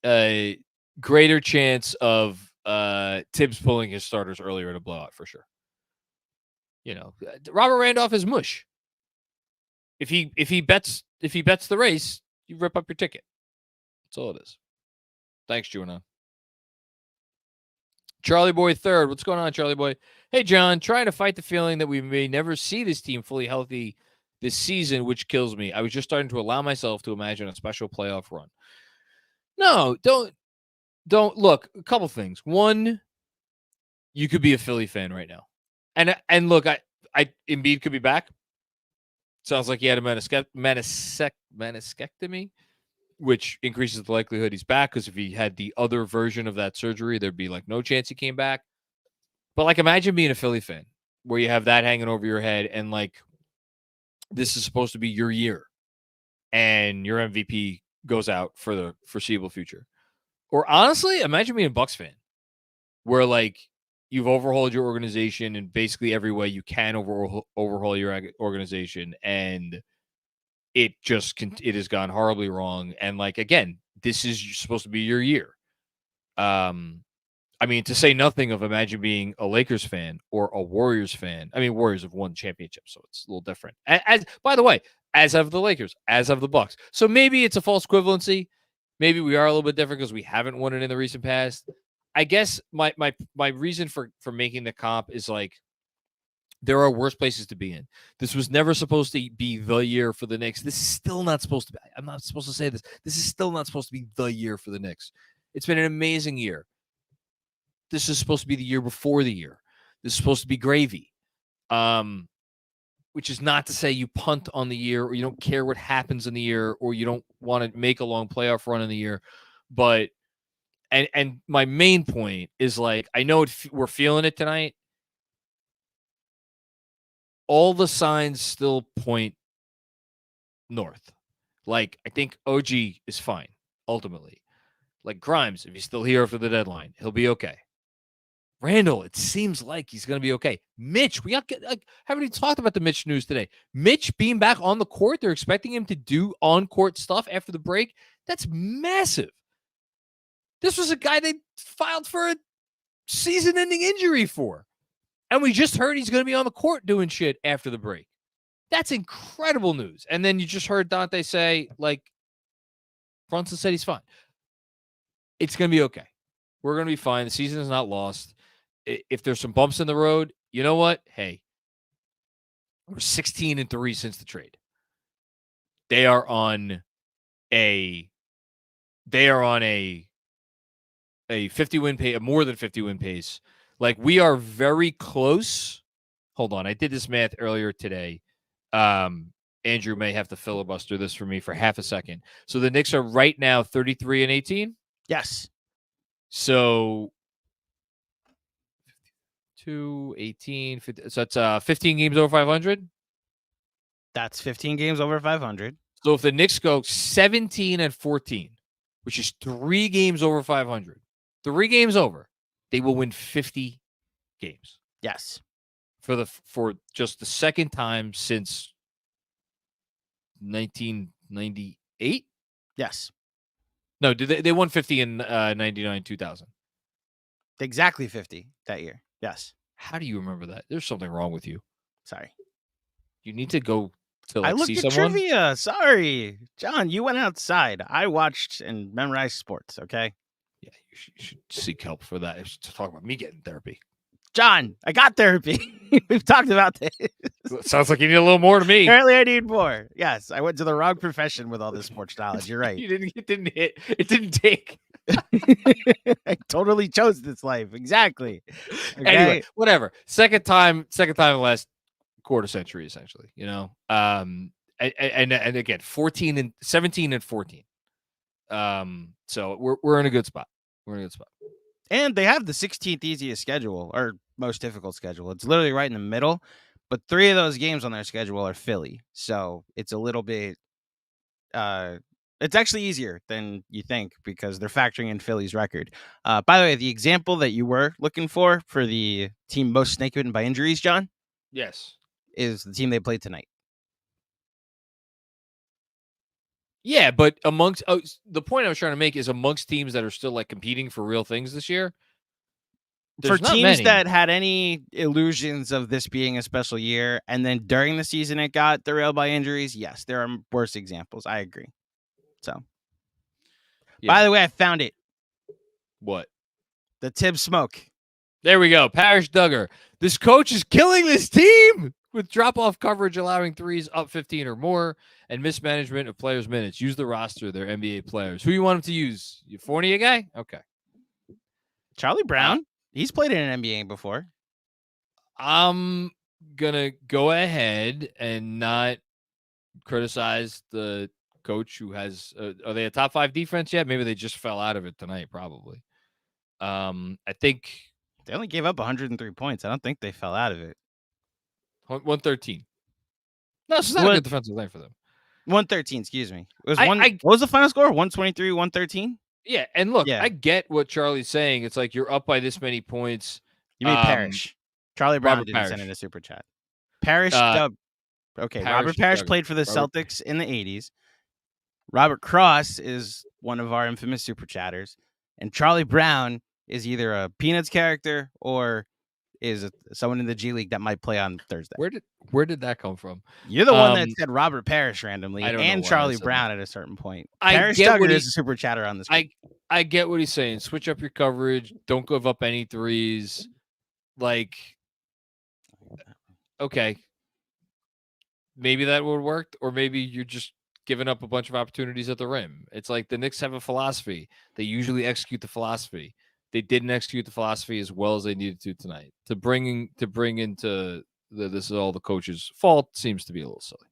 A greater chance of Tibbs pulling his starters earlier in a blowout for sure. You know, Robert Randolph is mush. If he bets the race, you rip up your ticket. That's all it is. Thanks, Juana. Charlie Boy third. What's going on, Charlie Boy? Hey, John. Trying to fight the feeling that we may never see this team fully healthy this season, which kills me. I was just starting to allow myself to imagine a special playoff run. No, don't look. A couple things. One, you could be a Philly fan right now, and look, I Embiid could be back. Sounds like he had a meniscectomy, which increases the likelihood he's back, because if he had the other version of that surgery, there'd be like no chance he came back. But like, imagine being a Philly fan where you have that hanging over your head, and like, this is supposed to be your year, and your MVP goes out for the foreseeable future. Or honestly, imagine being a Bucks fan where like you've overhauled your organization in basically every way you can overhaul your organization, and it has gone horribly wrong. And like, again, this is supposed to be your year. I mean, to say nothing of imagine being a Lakers fan or a Warriors fan. I mean, Warriors have won championships, so it's a little different. As by the way, as have the Lakers, as have the Bucks. So maybe it's a false equivalency. Maybe we are a little bit different because we haven't won it in the recent past. I guess my reason for making the comp is like, there are worse places to be in. This was never supposed to be the year for the Knicks. This is still not supposed to be. I'm not supposed to say this. This is still not supposed to be the year for the Knicks. It's been an amazing year. This is supposed to be the year before the year. This is supposed to be gravy. Which is not to say you punt on the year, or you don't care what happens in the year, or you don't want to make a long playoff run in the year. But and my main point is, like, I know we're feeling it tonight. All the signs still point north. Like, I think OG is fine, ultimately. Like, Grimes, if he's still here for the deadline, he'll be okay. Randall, it seems like he's going to be okay. Mitch, haven't even talked about the Mitch news today. Mitch being back on the court, they're expecting him to do on-court stuff after the break. That's massive. This was a guy they filed for a season-ending injury for. And we just heard he's going to be on the court doing shit after the break. That's incredible news. And then you just heard Dante say, like, Brunson said he's fine. It's going to be okay. We're going to be fine. The season is not lost. If there's some bumps in the road, you know what? Hey, we're 16-3 since the trade. They are on a 50-win pace, a more than 50-win pace. Like, we are very close. Hold on. I did this math earlier today. Andrew may have to filibuster this for me for half a second. So the Knicks are right now 33-18? Yes. So 2, 18, 50, so that's 15 games over 500? That's 15 games over 500. So if the Knicks go 17-14, which is 3 games over 500, 3 games over, they will win 50 games. Yes. For just the second time since 1998? Yes. No, they won 50 in 99, 2000. Exactly 50 that year. Yes. How do you remember that? There's something wrong with you. Sorry. You need to go to, like, I looked see at someone. trivia. Sorry. John, you went outside. I watched and memorized sports, okay? Yeah, you should seek help for that. To talk about me getting therapy. John, I got therapy. We've talked about this. Sounds like you need a little more to me. Apparently, I need more. Yes, I went to the wrong profession with all this sports knowledge. You're right. It didn't hit. It didn't take. I totally chose this life. Exactly. Okay? Anyway, whatever. Second time in the last quarter century, essentially. And again, 17 and 14. So we're in a good spot. And they have the 16th easiest schedule or most difficult schedule. It's literally right in the middle, but 3 of those games on their schedule are Philly. So it's a little bit it's actually easier than you think because they're factoring in Philly's record. By the way, the example that you were looking for the team most snake bitten by injuries, John, Yes. is the team they played tonight. Yeah, but the point I was trying to make is amongst teams that are still like competing for real things this year. For teams that had any illusions of this being a special year, and then during the season it got derailed by injuries, yes, there are worse examples. I agree. So, By the way, I found it. What? The Tibs smoke. There we go. Parrish Duggar. This coach is killing this team with drop-off coverage, allowing threes up 15 or more, and mismanagement of players' minutes. Use the roster, their NBA players. Who you want him to use? You Fournier guy? Okay. Charlie Brown. He's played in an NBA before. I'm going to go ahead and not criticize the coach who has are they a top 5 defense yet? Maybe they just fell out of it tonight, probably. I think they only gave up 103 points. I don't think they fell out of it. 113. No, it's not a good defensive night for them. 113, excuse me. It was what was the final score? 123, 113? Yeah, and look, I get what Charlie's saying. It's like you're up by this many points. You mean Parrish. Charlie Brown didn't send in a super chat. Parrish okay, Robert Parrish played for the Celtics in the 80s. Robert Cross is one of our infamous super chatters. And Charlie Brown is either a Peanuts character or is someone in the G League that might play on Thursday. Where did that come from? You're the one that said Robert Parrish randomly and Charlie Brown at a certain point. Parrish Duggar is a super chatter on this. I get what he's saying. Switch up your coverage. Don't give up any threes. Like, okay, maybe that would work, or maybe you're just giving up a bunch of opportunities at the rim. It's like the Knicks have a philosophy. They usually execute the philosophy. They didn't execute the philosophy as well as they needed to tonight. To bring into this is all the coach's fault seems to be a little silly.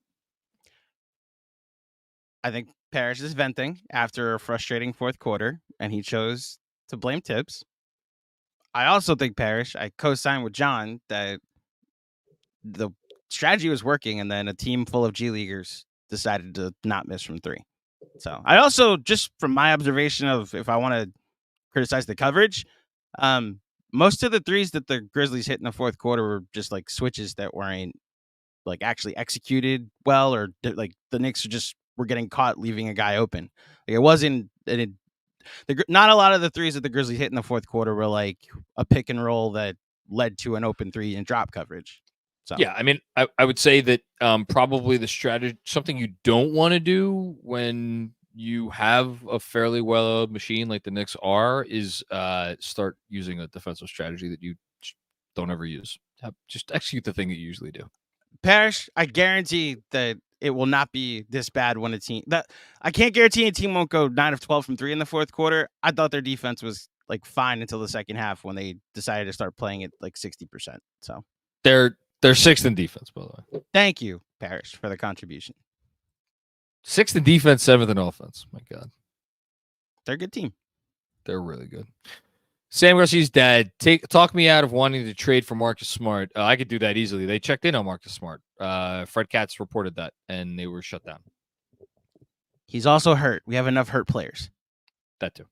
I think Parrish is venting after a frustrating fourth quarter, and he chose to blame Tibs. I also think Parrish, I co-signed with John that the strategy was working, and then a team full of G Leaguers decided to not miss from 3. So I also, just from my observation of if I want to criticize the coverage, most of the threes that the Grizzlies hit in the fourth quarter were just like switches that weren't like actually executed well, or like the Knicks were getting caught leaving a guy open. Like it wasn't not a lot of the threes that the Grizzlies hit in the fourth quarter were like a pick and roll that led to an open 3 and drop coverage. So yeah, I mean, I would say that probably the strategy, something you don't want to do when you have a fairly well-oiled machine like the Knicks are, is start using a defensive strategy that you don't ever use. Just execute the thing that you usually do. Parrish, I guarantee that it will not be this bad when a team that I can't guarantee a team won't go 9 of 12 from 3 in the fourth quarter. I thought their defense was like fine until the second half when they decided to start playing it like 60%. So they're 6th in defense, by the way. Thank you, Parrish, for the contribution. 6th in defense, 7th in offense. My God. They're a good team. They're really good. Sam Garcia's dad, talk me out of wanting to trade for Marcus Smart. I could do that easily. They checked in on Marcus Smart. Fred Katz reported that, and they were shut down. He's also hurt. We have enough hurt players. That too.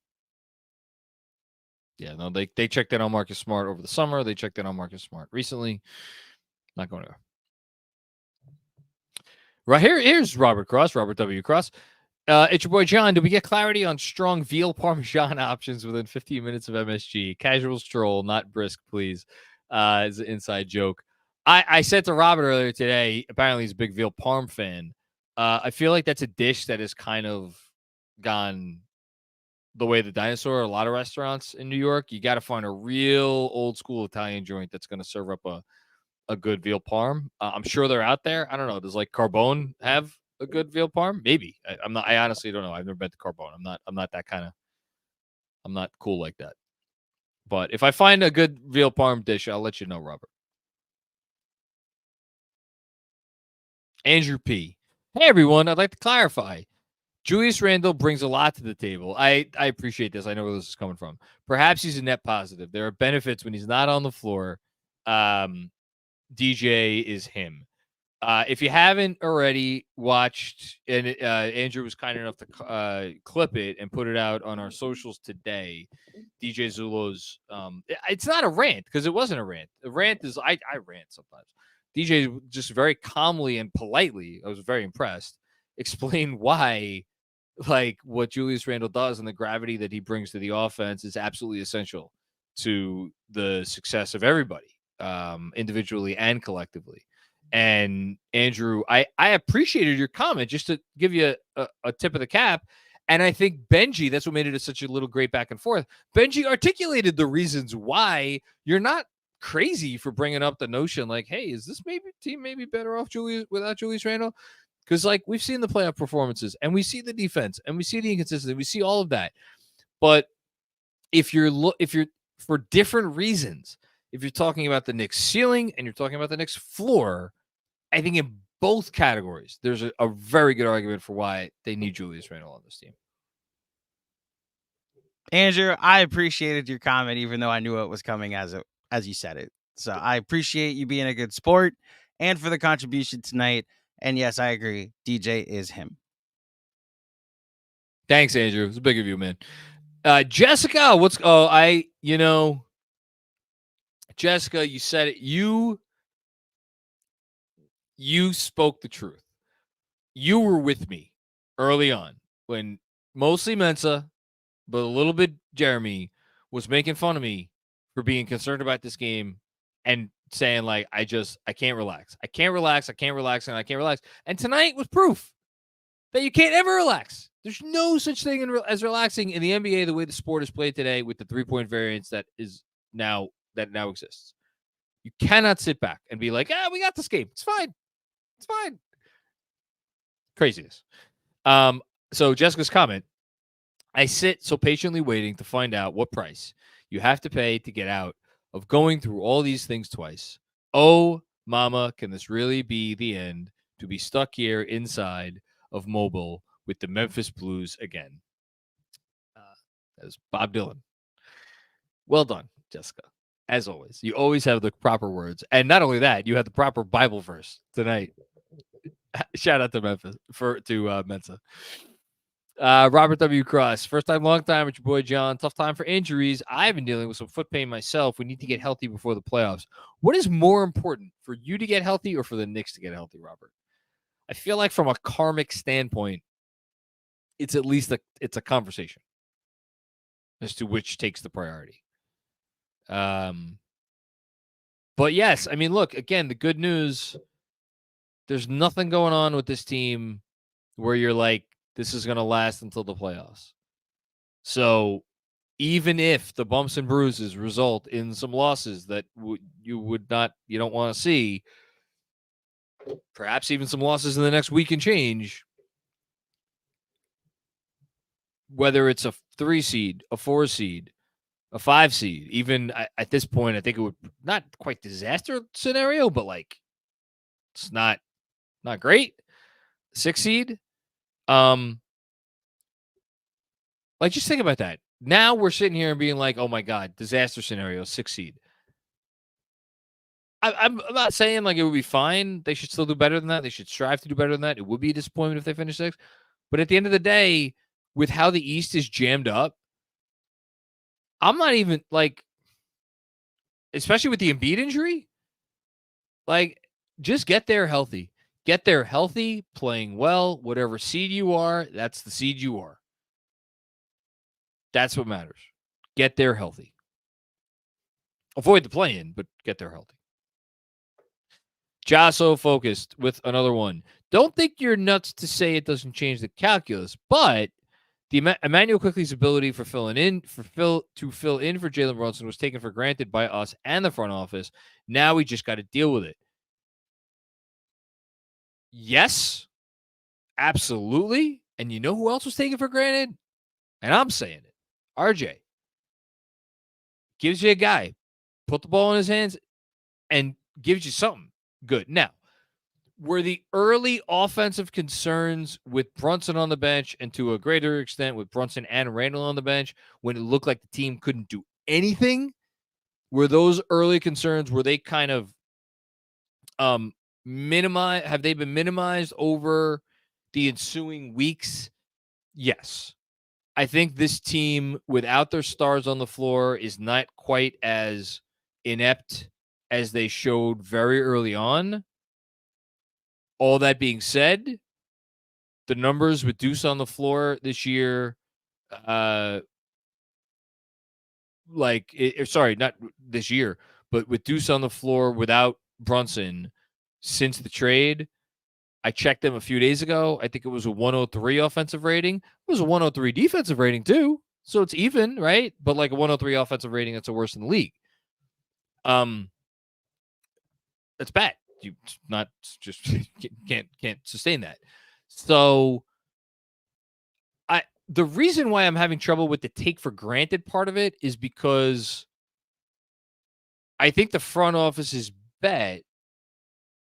Yeah, no, they checked in on Marcus Smart over the summer. They checked in on Marcus Smart recently. Not going to. Right here's Robert W. Cross. It's your boy John. Do we get clarity on strong veal parmesan options within 15 minutes of MSG? Casual stroll, not brisk, please. Is an inside joke. I said to Robert earlier today, apparently he's a big veal parm fan. I feel like that's a dish that has kind of gone the way the dinosaur, a lot of restaurants in New York, you got to find a real old school Italian joint that's going to serve up a good veal parm. I'm sure they're out there. I don't know. Does like Carbone have a good veal parm? Maybe. I'm not. I honestly don't know. I've never been to Carbone. I'm not that kind of. I'm not cool like that. But if I find a good veal parm dish, I'll let you know, Robert. Andrew P. Hey everyone, I'd like to clarify. Julius Randle brings a lot to the table. I appreciate this. I know where this is coming from. Perhaps he's a net positive. There are benefits when he's not on the floor. DJ is him. If you haven't already watched, and Andrew was kind enough to clip it and put it out on our socials today, DJ Zulo's, it's not a rant because it wasn't a rant. A rant is, I rant sometimes. DJ just very calmly and politely, I was very impressed, explained why like what Julius Randle does and the gravity that he brings to the offense is absolutely essential to the success of everybody, individually and collectively. And Andrew, I appreciated your comment just to give you a tip of the cap. And I think Benji, that's what made it such a little great back and forth. Benji articulated the reasons why you're not crazy for bringing up the notion like, hey, is this team maybe better off without Julius Randle? Because like we've seen the playoff performances and we see the defense and we see the inconsistency, we see all of that. But if you're for different reasons, if you're talking about the Knicks ceiling and you're talking about the Knicks floor, I think in both categories, there's a very good argument for why they need Julius Randle on this team. Andrew, I appreciated your comment, even though I knew it was coming as you said it. So I appreciate you being a good sport and for the contribution tonight. And yes, I agree. DJ is him. Thanks, Andrew. It's big of you, man. Jessica, Jessica, you said it. You spoke the truth. You were with me early on when mostly Mensa, but a little bit Jeremy was making fun of me for being concerned about this game and saying like, I can't relax. I can't relax. And I can't relax. And tonight was proof that you can't ever relax. There's no such thing as relaxing in the NBA the way the sport is played today with the 3-point variance that now exists. You cannot sit back and be like, we got this game. It's fine. It's fine. Craziness. So Jessica's comment, I sit so patiently waiting to find out what price you have to pay to get out of going through all these things twice. Oh, mama, can this really be the end to be stuck here inside of Mobile with the Memphis Blues again? That was Bob Dylan. Well done, Jessica. As always, you always have the proper words. And not only that, you have the proper Bible verse tonight. Shout out to Mensa. Robert W. Cross, first time, long time with your boy John. Tough time for injuries. I've been dealing with some foot pain myself. We need to get healthy before the playoffs. What is more important, for you to get healthy or for the Knicks to get healthy, Robert? I feel like from a karmic standpoint, it's at least it's a conversation as to which takes the priority. But yes, I mean, look, again, the good news, there's nothing going on with this team where you're like, this is going to last until the playoffs. So even if the bumps and bruises result in some losses that you don't want to see, perhaps even some losses in the next week and change, whether it's a 3 seed, a 4 seed, a 5 seed, even at this point, I think it would not quite disaster scenario, but like it's not great. 6 seed. Like just think about that. Now we're sitting here and being like, oh my God, disaster scenario, 6 seed. I'm not saying like it would be fine. They should still do better than that. They should strive to do better than that. It would be a disappointment if they finish 6th. But at the end of the day, with how the East is jammed up, I'm not even like, especially with the Embiid injury, like just get there healthy. Get there healthy, playing well. Whatever seed you are, that's the seed you are. That's what matters. Get there healthy. Avoid the play-in, but get there healthy. Jasso focused with another one. Don't think you're nuts to say it doesn't change the calculus, but Emmanuel Quickley's ability to fill in for Jalen Brunson was taken for granted by us and the front office. Now we just got to deal with it. Yes, absolutely. And you know who else was taken for granted? And I'm saying it. RJ gives you a guy, put the ball in his hands, and gives you something good. Now, were the early offensive concerns with Brunson on the bench, and to a greater extent with Brunson and Randall on the bench, when it looked like the team couldn't do anything? Were those early concerns, were they kind of minimized? Have they been minimized over the ensuing weeks? Yes. I think this team, without their stars on the floor, is not quite as inept as they showed very early on. All that being said, the numbers with Deuce on the floor this year, sorry, not this year, but with Deuce on the floor without Brunson since the trade, I checked them a few days ago. I think it was a 103 offensive rating. It was a 103 defensive rating too. So it's even, right? But like a 103 offensive rating, that's the worst in the league. That's bad. You not just can't sustain that. So the reason why I'm having trouble with the take for granted part of it is because I think the front office's bet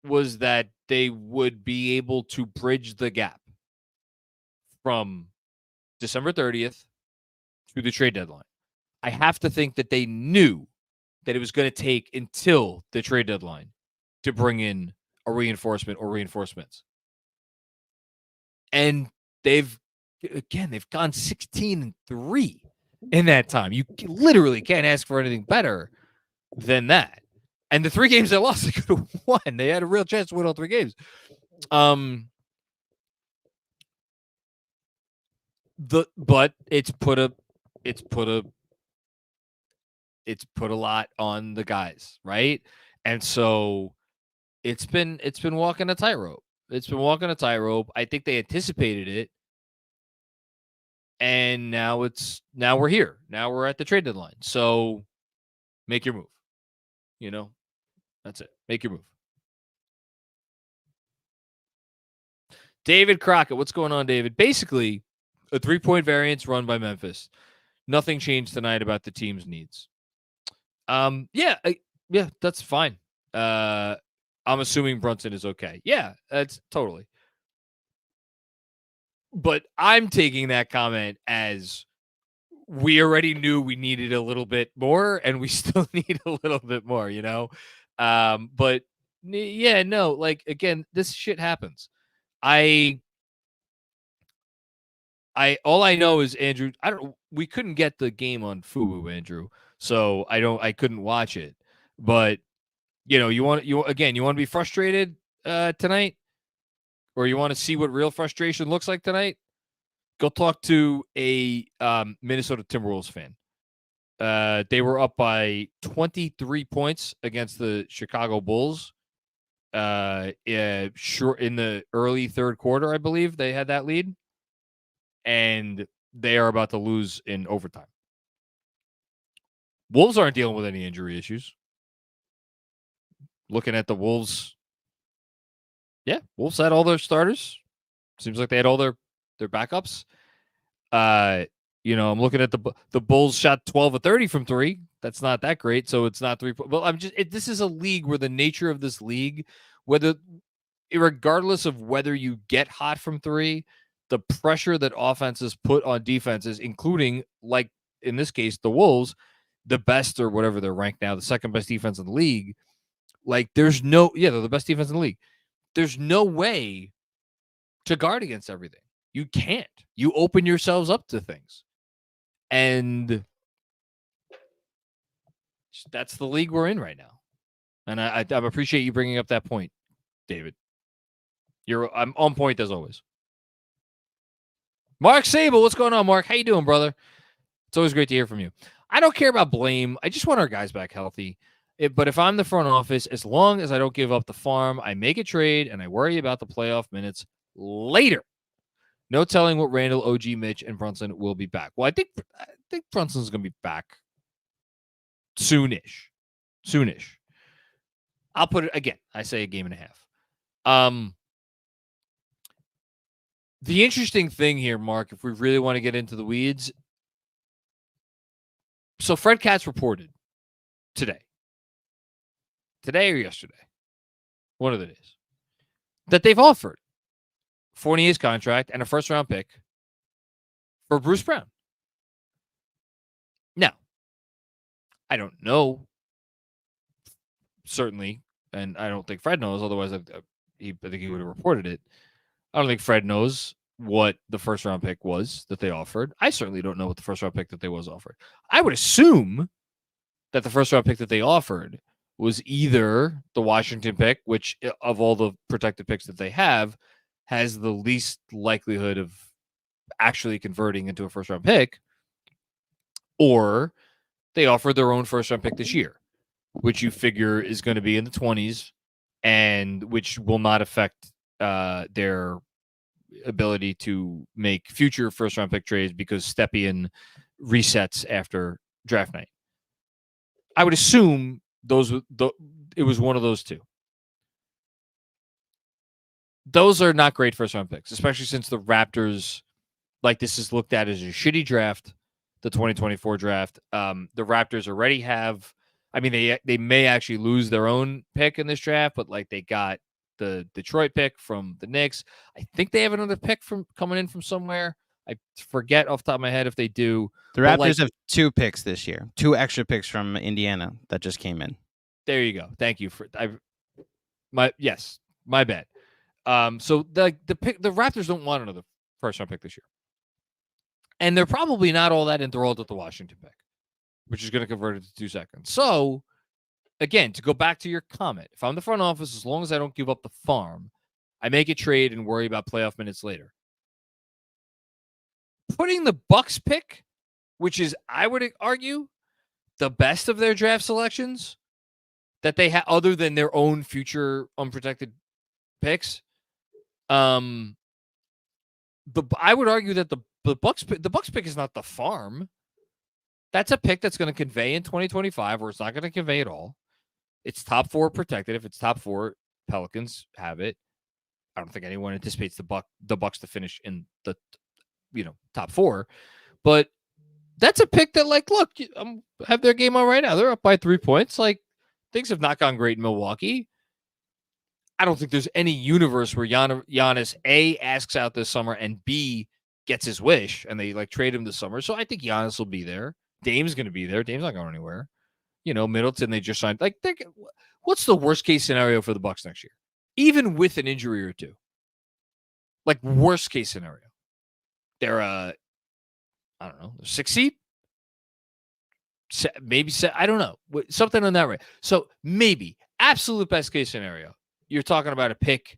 was that they would be able to bridge the gap from December 30th to the trade deadline. I have to think that they knew that it was going to take until the trade deadline to bring in a reinforcement or reinforcements. And they've gone 16-3 in that time. You literally can't ask for anything better than that. And the 3 games they lost, they could have won. They had a real chance to win all 3 games. But it's put a lot on the guys, right? And so it's been walking a tightrope. It's been walking a tightrope. I think they anticipated it. And now we're here. Now we're at the trade deadline. So make your move. You know, that's it. Make your move. David Crockett, what's going on, David? Basically, a 3-point variance run by Memphis. Nothing changed tonight about the team's needs. Yeah, that's fine. I'm assuming Brunson is okay. Yeah, that's totally. But I'm taking that comment as we already knew we needed a little bit more, and we still need a little bit more, you know? But yeah, no, like, again, this shit happens. All I know is, Andrew, we couldn't get the game on Fubu, Andrew. So I couldn't watch it. But you want to be frustrated tonight, or you want to see what real frustration looks like tonight? Go talk to a Minnesota Timberwolves fan. They were up by 23 points against the Chicago Bulls. In the early third quarter, I believe they had that lead, and they are about to lose in overtime. Wolves aren't dealing with any injury issues. Looking at the Wolves, Wolves had all their starters. Seems like they had all their backups. I'm looking at the Bulls shot 12 of 30 from 3. That's not that great, so it's not 3. Well, this is a league where the nature of this league, regardless of whether you get hot from 3, the pressure that offenses put on defenses, including, like in this case, the Wolves, the best, or whatever they're ranked now, the second best defense in the league. Like, they're the best defense in the league. There's no way to guard against everything. You can't. You open yourselves up to things. And that's the league we're in right now. And I appreciate you bringing up that point, David. I'm on point as always. Mark Sable, what's going on, Mark? How you doing, brother? It's always great to hear from you. I don't care about blame. I just want our guys back healthy. But if I'm the front office, as long as I don't give up the farm, I make a trade and I worry about the playoff minutes later. No telling what Randall, OG, Mitch, and Brunson will be back. Well, I think Brunson's going to be back soonish. I'll put it again. I say a game and a half. The interesting thing here, Mark, if we really want to get into the weeds. So Fred Katz reported today or yesterday, one of the days, that they've offered Fournier's contract and a first-round pick for Bruce Brown. Now, I don't know, certainly, and I don't think Fred knows, otherwise I think he would have reported it. I don't think Fred knows what the first-round pick was that they offered. I certainly don't know what the first-round pick that they was offered. I would assume that the first-round pick that they offered was either the Washington pick, which of all the protected picks that they have, has the least likelihood of actually converting into a first-round pick, or they offered their own first-round pick this year, which you figure is going to be in the 20s and which will not affect their ability to make future first-round pick trades because Stepien resets after draft night. I would assume it was one of those two. Those are not great first-round picks, especially since the Raptors, like this is looked at as a shitty draft, the 2024 draft. The Raptors already have, I mean, they may actually lose their own pick in this draft, but like they got the Detroit pick from the Knicks. I think they have another pick from coming in from somewhere. I forget off the top of my head if they do. The Raptors have 2 picks this year, 2 extra picks from Indiana that just came in. There you go. Thank you for my bad. So the Raptors don't want another first round pick this year, and they're probably not all that enthralled with the Washington pick, which is going to convert it to 2 seconds. So again, to go back to your comment, if I'm the front office, as long as I don't give up the farm, I make a trade and worry about playoff minutes later. Putting the Bucks pick, which is, I would argue, the best of their draft selections that they have, other than their own future unprotected picks. I would argue that the Bucks pick is not the farm. That's a pick that's going to convey in 2025, or it's not going to convey at all. It's top 4 protected. If it's top 4, Pelicans have it. I don't think anyone anticipates the Bucks to finish in the top 4, but that's a pick that, like, look, have their game on right now. They're up by 3 points. Like, things have not gone great in Milwaukee. I don't think there's any universe where Giannis A, asks out this summer, and B, gets his wish, and they like trade him this summer. So I think Giannis will be there. Dame's going to be there. Dame's not going anywhere. Middleton, they just signed. Like, what's the worst case scenario for the Bucks next year? Even with an injury or two. Like, worst case scenario. They're I don't know, 6 seed? Maybe, I don't know. Something on that rate. So maybe, absolute best case scenario, you're talking about a pick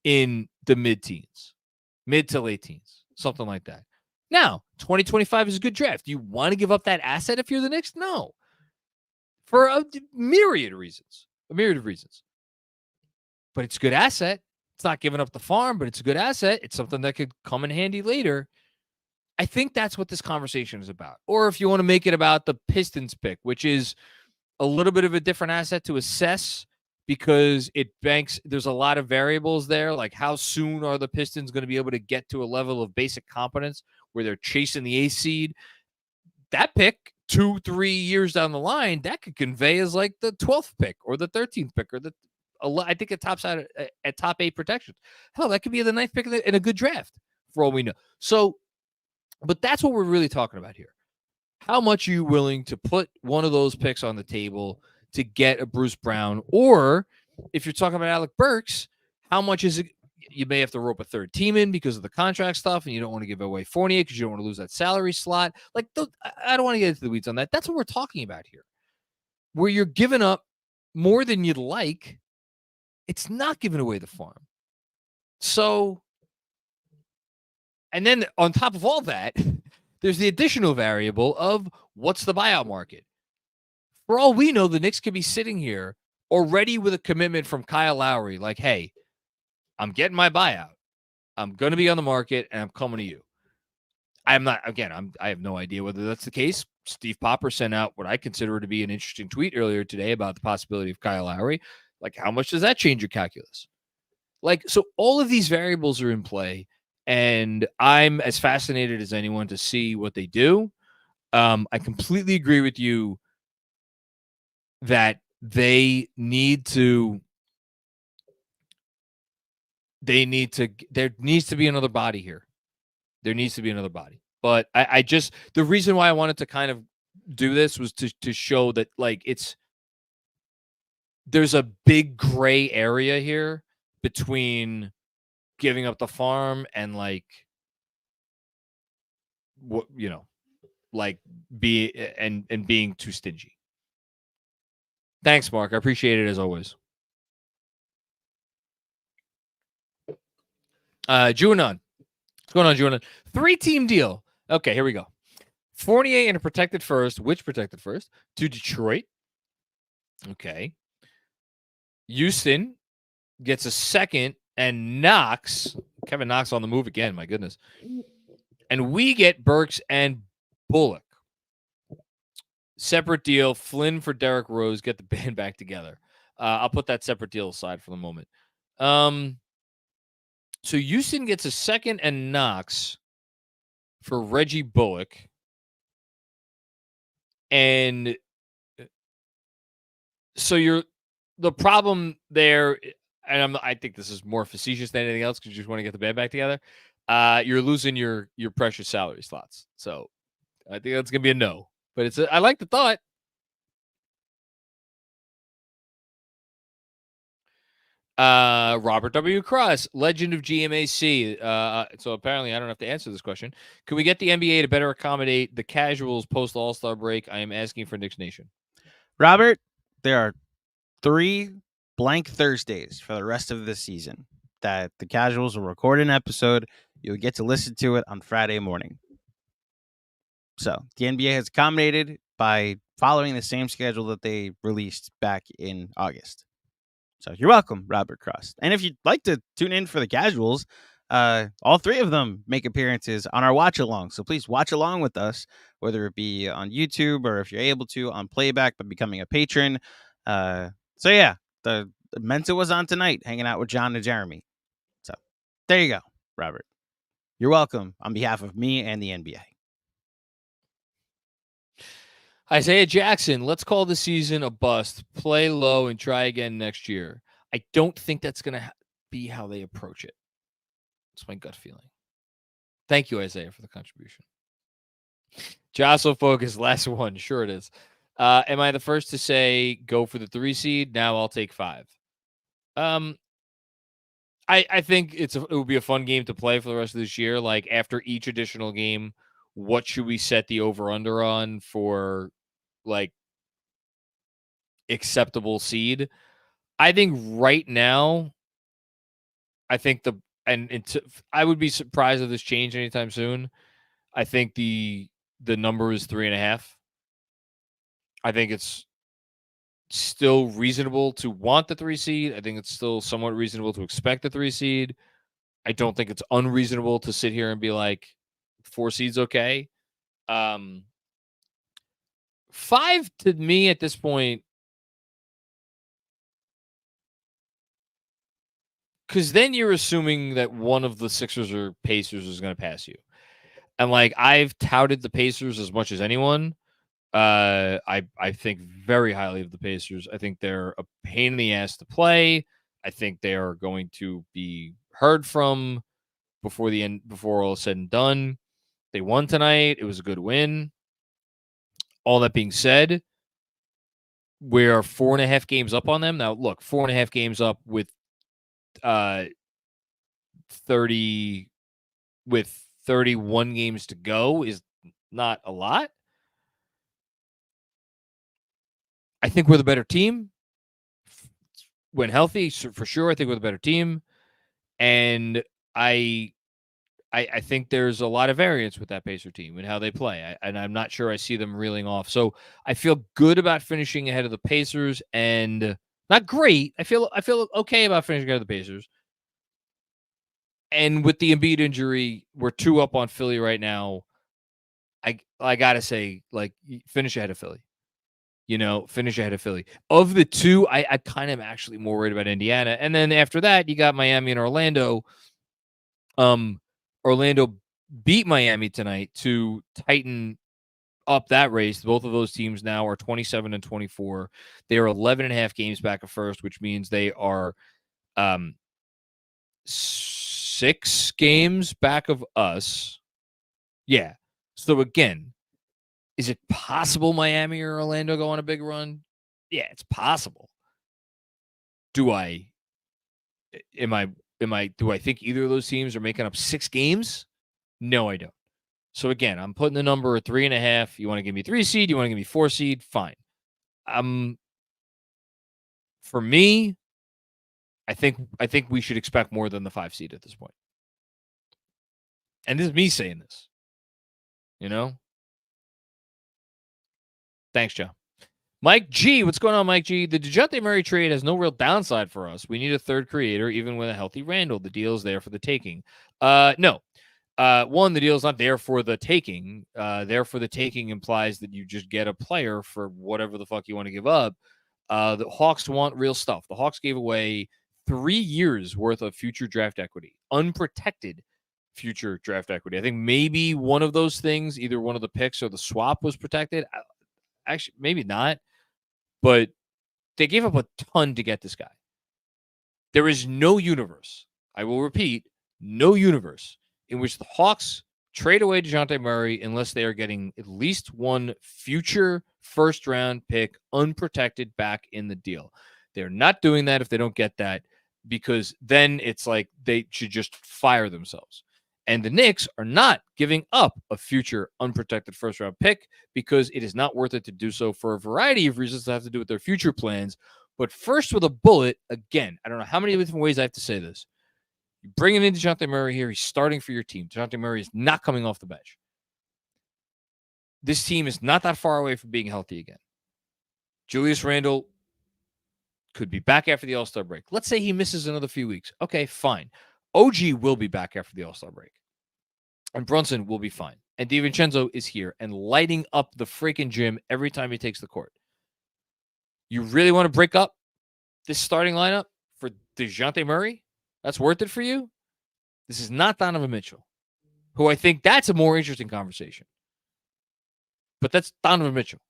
in the mid-teens, mid to late teens, something like that. Now, 2025 is a good draft. Do you want to give up that asset if you're the Knicks? No. For a myriad of reasons. But it's a good asset. It's not giving up the farm, but it's a good asset. It's something that could come in handy later. I think that's what this conversation is about. Or if you want to make it about the Pistons pick, which is a little bit of a different asset to assess because there's a lot of variables there. Like, how soon are the Pistons going to be able to get to a level of basic competence where they're chasing the 8th seed? That pick, 2-3 years down the line, that could convey as like the 12th pick or the 13th pick or I think it tops out at top 8 protections. Hell, that could be the 9th pick in a good draft for all we know. So, but that's what we're really talking about here. How much are you willing to put one of those picks on the table to get a Bruce Brown? Or if you're talking about Alec Burks, how much is it? You may have to rope a third team in because of the contract stuff, and you don't want to give away Fournier because you don't want to lose that salary slot. Like, I don't want to get into the weeds on that. That's what we're talking about here. Where you're giving up more than you'd like, it's not giving away the farm. So, and then on top of all that, there's the additional variable of what's the buyout market. For all we know, the Knicks could be sitting here already with a commitment from Kyle Lowry, like, hey, I'm getting my buyout. I'm going to be on the market, and I'm coming to you. I'm not, again, I have no idea whether that's the case. Steve Popper sent out what I consider to be an interesting tweet earlier today about the possibility of Kyle Lowry. Like, how much does that change your calculus? Like, so all of these variables are in play, and I'm as fascinated as anyone to see what they do. I completely agree with you that there needs to be another body here. There needs to be another body. But I just, the reason why I wanted to kind of do this was to show that, like, there's a big gray area here between giving up the farm and, like, what, like, being too stingy. Thanks, Mark. I appreciate it as always. Juanon. What's going on, Juanon? 3-team deal. Okay, here we go. Fournier in a protected first. Which protected first? To Detroit. Okay. Houston gets a second, and Kevin Knox on the move again. My goodness. And we get Burks and Bullock. Separate deal. Flynn for Derrick Rose. Get the band back together. I'll put that separate deal aside for the moment. So Houston gets a second and Knox for Reggie Bullock. And so the problem there, and I think this is more facetious than anything else because you just want to get the band back together. You're losing your precious salary slots. So I think that's gonna be a no. But I like the thought. Robert W. Cross, legend of GMAC. So apparently I don't have to answer this question. Can we get the NBA to better accommodate the casuals post All-Star break? I am asking for Knicks Nation. Robert, there are 3 blank Thursdays for the rest of the season that the casuals will record an episode. You'll get to listen to it on Friday morning. So the NBA has accommodated by following the same schedule that they released back in August. So you're welcome, Robert Cross. And if you'd like to tune in for the casuals, all 3 of them make appearances on our watch along. So please watch along with us, whether it be on YouTube or if you're able to on playback by becoming a patron. So yeah, the Mensa was on tonight, hanging out with John and Jeremy. So there you go, Robert. You're welcome on behalf of me and the NBA. Isaiah Jackson, let's call the season a bust. Play low and try again next year. I don't think that's going to be how they approach it. That's my gut feeling. Thank you, Isaiah, for the contribution. Jostle Focus, last one. Sure it is. Am I the first to say go for the 3 seed? Now I'll take 5. I think it would be a fun game to play for the rest of this year. Like, after each additional game, what should we set the over-under on for, like, acceptable seed? I think right now, I think I would be surprised if this changed anytime soon. I think the number is 3.5. I think it's still reasonable to want the 3 seed. I think it's still somewhat reasonable to expect the 3 seed. I don't think it's unreasonable to sit here and be like 4 seed's okay. 5 to me at this point, because then you're assuming that one of the Sixers or Pacers is going to pass you. And, like, I've touted the Pacers as much as anyone. I think very highly of the Pacers. I think they're a pain in the ass to play. I think they are going to be heard from before all is said and done. They won tonight. It was a good win. All that being said, we're 4.5 games up on them. Now, look, 4.5 games up with 31 games to go is not a lot. I think we're the better team. When healthy, for sure, I think we're the better team. And I think there's a lot of variance with that Pacer team and how they play. And I'm not sure I see them reeling off. So I feel good about finishing ahead of the Pacers, and not great. I feel okay about finishing ahead of the Pacers. And with the Embiid injury, we're 2 up on Philly right now. I gotta say, like, finish ahead of Philly. Finish ahead of Philly. Of the two, I kind of actually more worried about Indiana. And then after that, you got Miami and Orlando. Orlando beat Miami tonight to tighten up that race. Both of those teams now are 27 and 24. They are 11 and a half games back of first, which means they are 6 games back of us. Yeah. So again, is it possible Miami or Orlando go on a big run? Yeah, it's possible. Do I think either of those teams are making up 6 games? No, I don't. So again, I'm putting the number at 3.5. You want to give me 3 seed? You want to give me 4 seed? Fine. For me, I think we should expect more than the 5 seed at this point. And this is me saying this. Thanks, Joe. Mike G, what's going on, Mike G? The DeJounte Murray trade has no real downside for us. We need a third creator, even with a healthy Randall. The deal is there for the taking. No. One, the deal is not there for the taking. There for the taking implies that you just get a player for whatever the fuck you want to give up. The Hawks want real stuff. The Hawks gave away 3 years worth of future draft equity, unprotected future draft equity. I think maybe one of those things, either one of the picks or the swap, was protected. Actually, maybe not, but they gave up a ton to get this guy. There is no universe, I will repeat, no universe in which the Hawks trade away DeJounte Murray unless they are getting at least one future first-round pick unprotected back in the deal. They're not doing that if they don't get that, because then it's like they should just fire themselves. And the Knicks are not giving up a future unprotected first-round pick because it is not worth it to do so for a variety of reasons that have to do with their future plans. But first with a bullet, again, I don't know how many different ways I have to say this. You bring in DeJounte Murray here. He's starting for your team. DeJounte Murray is not coming off the bench. This team is not that far away from being healthy again. Julius Randle could be back after the All-Star break. Let's say he misses another few weeks. Okay, fine. OG will be back after the All-Star break. And Brunson will be fine. And DiVincenzo is here and lighting up the freaking gym every time he takes the court. You really want to break up this starting lineup for DeJounte Murray? That's worth it for you? This is not Donovan Mitchell, who I think that's a more interesting conversation. But that's Donovan Mitchell,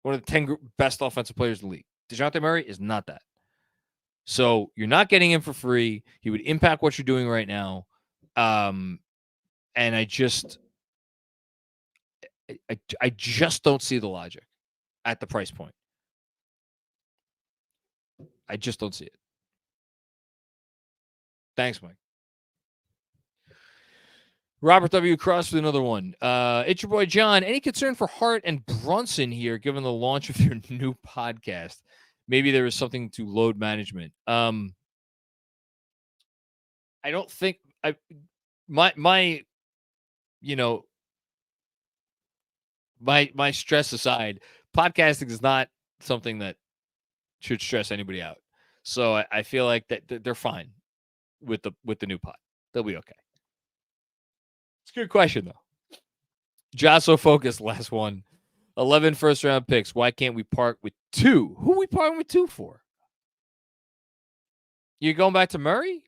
one of the 10 best offensive players in the league. DeJounte Murray is not that. So you're not getting him for free. He would impact what you're doing right now. And I just don't see the logic at the price point. I just don't see it. Thanks, Mike. Robert W. Cross with another one. It's your boy, John. Any concern for Hart and Brunson here, given the launch of their new podcast? Maybe there is something to load management. I don't think my stress aside, podcasting is not something that should stress anybody out. So I feel like that they're fine with the new pod. They'll be okay. It's a good question, though. Josso Focus, last one. 11 first-round picks. Why can't we part with 2? Who are we parting with 2 for? You going back to Murray?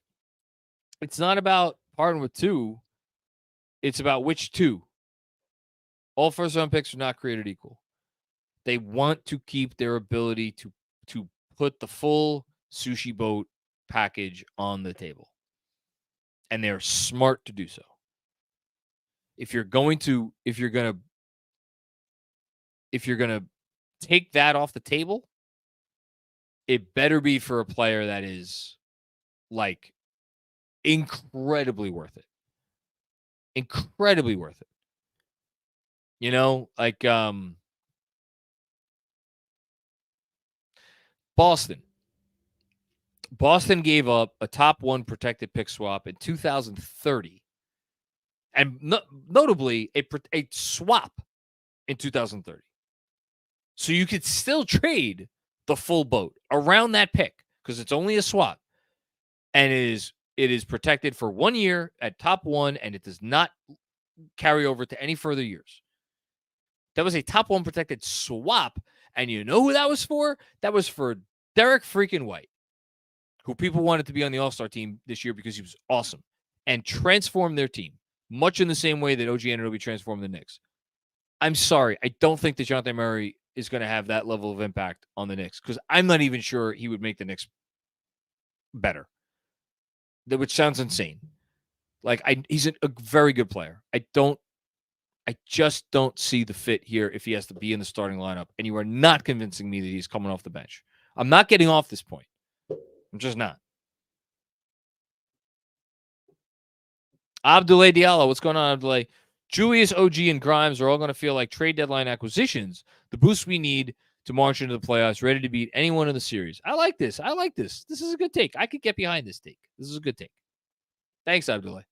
It's not about parting with 2. It's about which 2. All first-round picks are not created equal. They want to keep their ability to put the full sushi boat package on the table. And they're smart to do so. If you're going to take that off the table, it better be for a player that is like incredibly worth it. Incredibly worth it. Like Boston. Boston gave up a top 1 protected pick swap in 2030. And notably, a swap in 2030. So you could still trade the full boat around that pick because it's only a swap. And it is It is protected for 1 year at top 1, and it does not carry over to any further years. That was a top 1 protected swap. And you know who that was for? That was for Derek freaking White, who people wanted to be on the All-Star team this year because he was awesome and transformed their team, much in the same way that OG Anunoby transformed the Knicks. I'm sorry. I don't think DeJounte Murray is going to have that level of impact on the Knicks because I'm not even sure he would make the Knicks better, which sounds insane. Like, he's a very good player. I just don't see the fit here if he has to be in the starting lineup, and you are not convincing me that he's coming off the bench. I'm not getting off this point. I'm just not. Abdoulaye Diallo, what's going on, Abdoulaye? Julius, OG, and Grimes are all going to feel like trade deadline acquisitions, the boost we need to march into the playoffs, ready to beat anyone in the series. I like this. This is a good take. I could get behind this take. This is a good take. Thanks, Abdoulaye.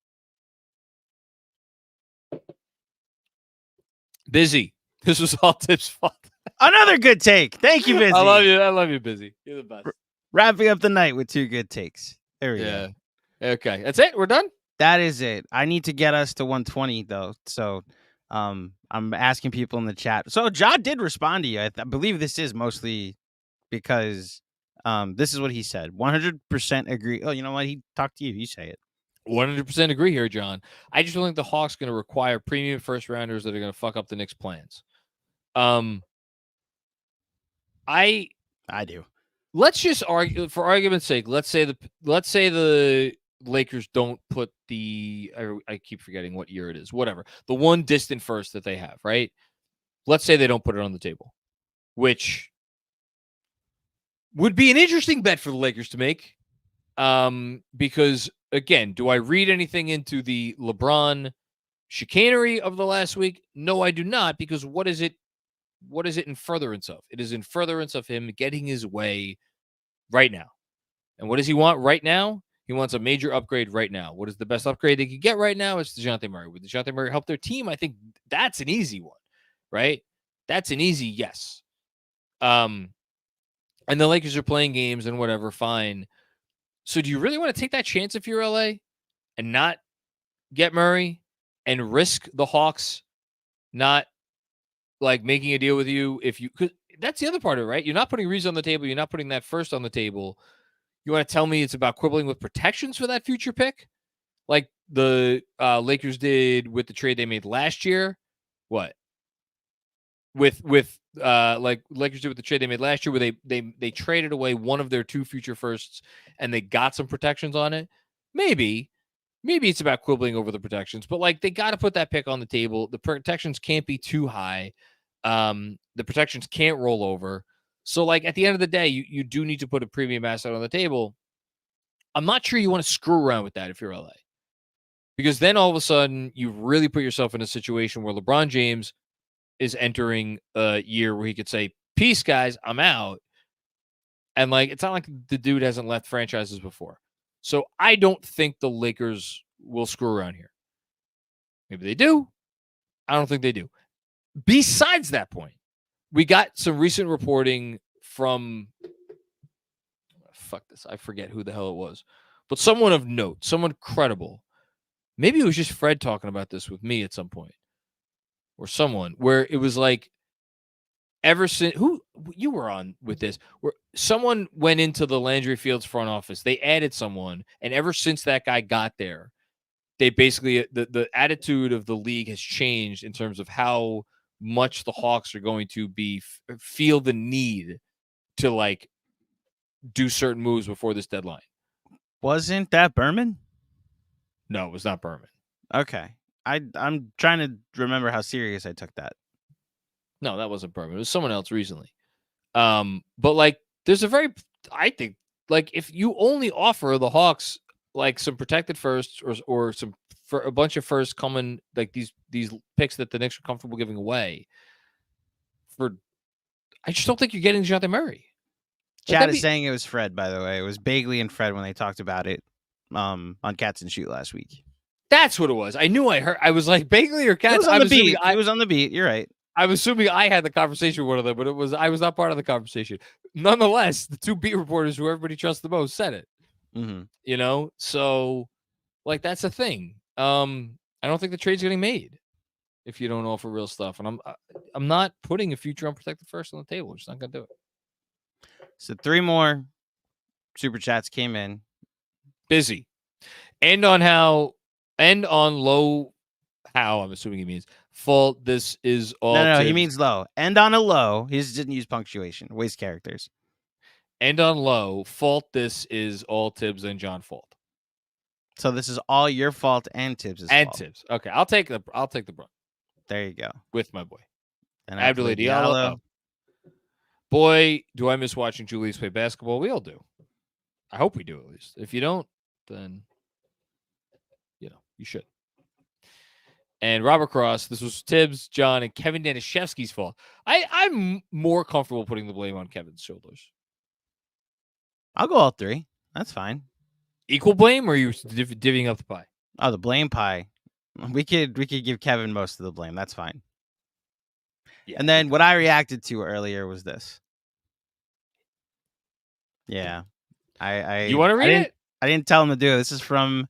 Busy. This was all Tibs' fault. Another good take. Thank you, Busy. I love you, Busy. You're the best. Wrapping up the night with 2 good takes. There we go. Okay. That's it. We're done? That is it. I need to get us to 120, though. So I'm asking people in the chat. So Ja did respond to you. I believe this is mostly because this is what he said. 100% agree. Oh, you know what? He talked to you. You say it. 100% agree here, John. I just don't think the Hawks going to require premium first rounders that are going to fuck up the Knicks' plans. I do. Let's just argue, for argument's sake. Let's say the Lakers don't put I keep forgetting what year it is. Whatever, the one distant first that they have, right? Let's say they don't put it on the table, which would be an interesting bet for the Lakers to make. Because again, do I read anything into the LeBron chicanery of the last week? No, I do not, because what is it in furtherance of? It is in furtherance of him getting his way right now. And what does he want right now? He wants a major upgrade right now. What is the best upgrade they could get right now? It's DeJounte Murray. Would DeJounte Murray help their team? I think that's an easy one, right? That's an easy yes. And the Lakers are playing games and whatever, fine. So do you really want to take that chance if you're LA and not get Murray and risk the Hawks not like making a deal with you? Cause that's the other part of it, right? You're not putting Reeves on the table. You're not putting that first on the table. You want to tell me it's about quibbling with protections for that future pick? Like the Lakers did with the trade they made last year? What? With like Lakers did with the trade they made last year, where they traded away one of their 2 future firsts and they got some protections on it. Maybe it's about quibbling over the protections, but like they got to put that pick on the table. The protections can't be too high. The protections can't roll over. So like at the end of the day, you do need to put a premium asset on the table. I'm not sure you want to screw around with that if you're LA, because then all of a sudden you really put yourself in a situation where LeBron James is entering a year where he could say, peace, guys, I'm out. And like, it's not like the dude hasn't left franchises before. So I don't think the Lakers will screw around here. Maybe they do. I don't think they do. Besides that point, we got some recent reporting from, I forget who the hell it was, but someone of note, someone credible. Maybe it was just Fred talking about this with me at some point. Or someone, where it was like, ever since, who you were on with this, where someone went into the Landry Fields front office, they added someone, and ever since that guy got there, they basically, the attitude of the league has changed in terms of how much the Hawks are going to feel the need to like do certain moves before this deadline. Wasn't that Berman? No, it was not Berman. Okay. I'm trying to remember how serious I took that. No, that wasn't Berman. It was someone else recently. But like, I think like if you only offer the Hawks like some protected firsts or some for a bunch of firsts coming, like these picks that the Knicks are comfortable giving away, I just don't think you're getting DeJounte Murray. Chad is saying it was Fred, by the way. It was Bagley and Fred when they talked about it on Cats and Shoot last week. That's what it was. I knew I heard. I was like, Bagley or Cats? It was on the beat. I was on the beat. You're right. I'm assuming I had the conversation with one of them, but I was not part of the conversation. Nonetheless, the 2 beat reporters who everybody trusts the most said it. So like that's a thing. I don't think the trade's getting made if you don't offer real stuff, and I'm not putting a future unprotected first on the table. I'm just not gonna do it. So 3 more super chats came in. Busy. And on low, how I'm assuming he means fault. This is all. No, he means low. End on a low. He just didn't use punctuation. Waste characters. End on low. Fault. This is all Tibs and John fault. So this is all your fault and Tibs' fault. Tibs. Okay, I'll take the brunt. There you go. With my boy. And Abdoulaye Diallo. Boy, do I miss watching Julius play basketball. We all do. I hope we do, at least. If you don't, then you should. And Robert Cross, this was Tibbs, John, and Kevin Danishevsky's fault. I'm more comfortable putting the blame on Kevin's shoulders. I'll go all 3. That's fine. Equal blame, or are you divvying up the pie? Oh, the blame pie. We could give Kevin most of the blame. That's fine. Yeah. And then what I reacted to earlier was this. Yeah. You want to read it? I didn't tell him to do it. This is from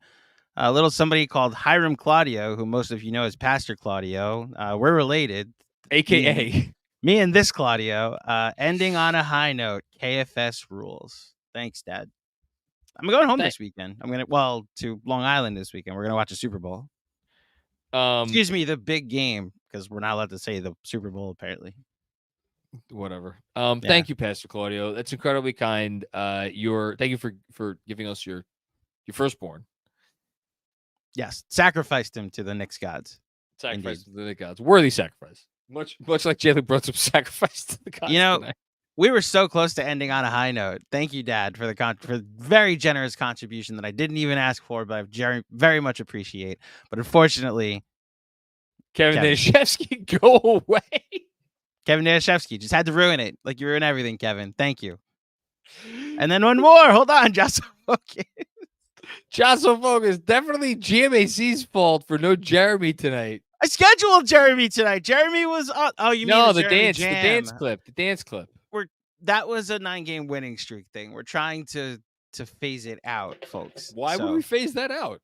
a little somebody called Hiram Claudio, who most of you know as Pastor Claudio. We're related. AKA. Me and this Claudio. Ending on a high note. KFS rules. Thanks, Dad. I'm going home this weekend. To Long Island this weekend. We're going to watch a Super Bowl. Excuse me, the big game, because we're not allowed to say the Super Bowl, apparently. Whatever. Thank you, Pastor Claudio. That's incredibly kind. Thank you for giving us your firstborn. Yes, sacrificed him to the Knicks gods. Sacrificed to the Knicks gods. Worthy sacrifice. Much like Jalen Brunson sacrificed to the gods. Tonight. We were so close to ending on a high note. Thank you, Dad, for the very generous contribution that I didn't even ask for, but I very much appreciate. But unfortunately, Kevin Danishevsky, go away. Kevin Danishevsky just had to ruin it. Like you ruin everything, Kevin. Thank you. And then one more. Hold on, Jocelyn Focus. Jocelyn Focus, definitely GMAC's fault for no Jeremy tonight. I scheduled Jeremy tonight. Jeremy was on. Oh, you mean the dance clip. The dance clip. That was a 9-game winning streak thing. We're trying to phase it out, folks. Why would we phase that out?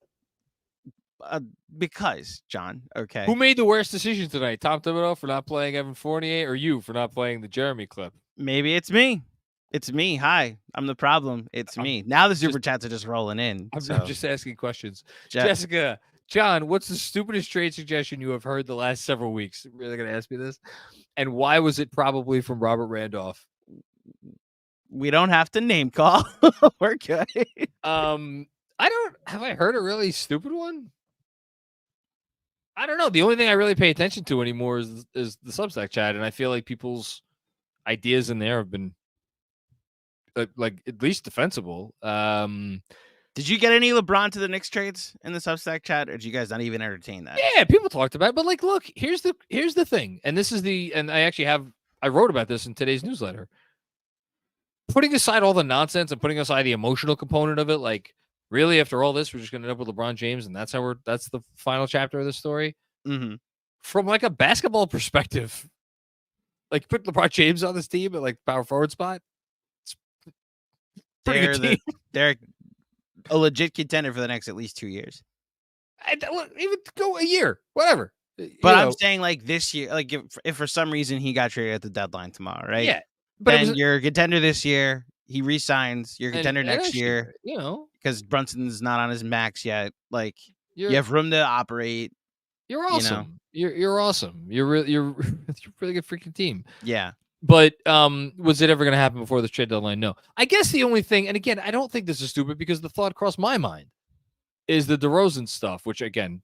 Because, John, okay. Who made the worst decision tonight? Tom Thibodeau for not playing Evan Fournier, or you for not playing the Jeremy clip? Maybe it's me. It's me. Hi, I'm the problem. It's me. Now the super chats are just rolling in. I'm just asking questions. Jessica, John, what's the stupidest trade suggestion you have heard the last several weeks? Really going to ask me this? And why was it probably from Robert Randolph? We don't have to name call. We're good. Have I heard a really stupid one? I don't know. The only thing I really pay attention to anymore is the Substack chat, and I feel like people's ideas in there have been like at least defensible. Did you get any LeBron to the Knicks trades in the Substack chat, or did you guys not even entertain that? Yeah, people talked about it, but like, look, here's the thing, and this is and I wrote about this in today's newsletter. Putting aside all the nonsense and putting aside the emotional component of it, like really, after all this, we're just going to end up with LeBron James, and that's the final chapter of the story. Mm-hmm. From like a basketball perspective, like put LeBron James on this team at like power forward spot. It's pretty good team. They're a legit contender for the next at least 2 years. Even go a year, whatever. But I'm saying like this year, like if for some reason he got traded at the deadline tomorrow, right? Yeah. But then you're a contender this year. He resigns. You're a contender next year. Because Brunson's not on his max yet. Like you have room to operate. You're awesome. You're awesome. You're a really good freaking team. Yeah. But was it ever going to happen before the trade deadline? No. I guess the only thing, and again, I don't think this is stupid because the thought crossed my mind, is the DeRozan stuff, which again,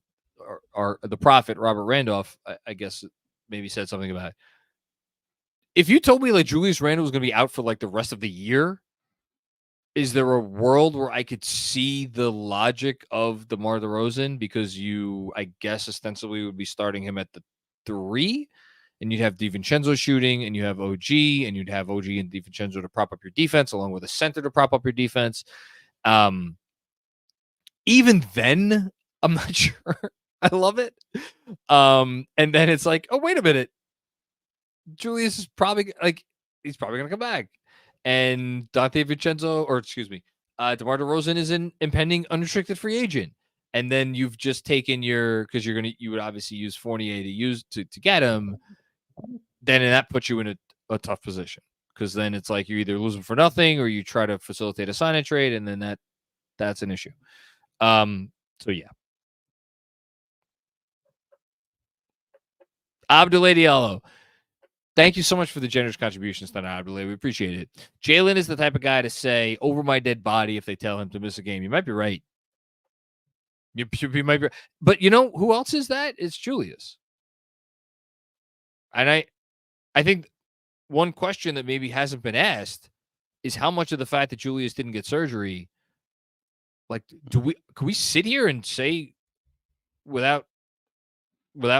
are the prophet Robert Randolph, I guess maybe said something about it. If you told me like Julius Randle was going to be out for like the rest of the year, is there a world where I could see the logic of DeMar DeRozan? Because you, I guess, ostensibly would be starting him at the 3, and you'd have DiVincenzo shooting, and you have OG, and you'd have OG and DiVincenzo to prop up your defense, along with a center to prop up your defense. Even then, I'm not sure. I love it. And then it's like, oh, wait a minute. Julius is probably he's probably going to come back. And Dante Vincenzo, or excuse me, DeMar DeRozan is an impending unrestricted free agent. And then you've just taken because you would obviously use Fournier to get him. Then that puts you in a tough position, because then it's like you either lose him for nothing or you try to facilitate a sign and trade, and then that's an issue. So yeah. Abdoulaye Diallo, thank you so much for the generous contributions tonight, Abdoulaye. We appreciate it. Jalen is the type of guy to say over my dead body if they tell him to miss a game. You might be right. You might be, but you know who else is that? It's Julius. And I think one question that maybe hasn't been asked is how much of the fact that Julius didn't get surgery, like, can we sit here and say without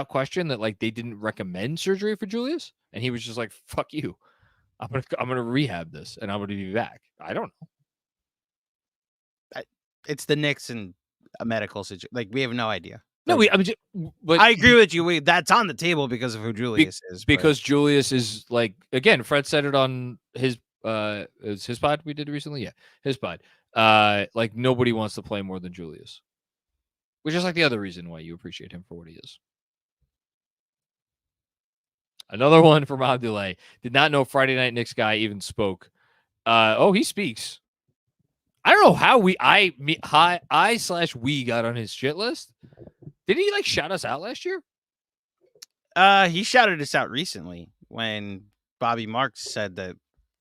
question that like they didn't recommend surgery for Julius, and he was just like, fuck you, I'm gonna rehab this and I'm gonna be back? I don't know. It's the Knicks and a medical situation. Like, we have no idea. No, but I agree with you. That's on the table because of who Julius is. Because Julius is, like, again, Fred said it on his pod we did recently. Yeah, his pod. Like, nobody wants to play more than Julius, which is like the other reason why you appreciate him for what he is. Another one from Abdoulaye. Did not know Friday Night Knicks guy even spoke. He speaks. I don't know how we got on his shit list. Did he like shout us out last year? He shouted us out recently when Bobby Marks said that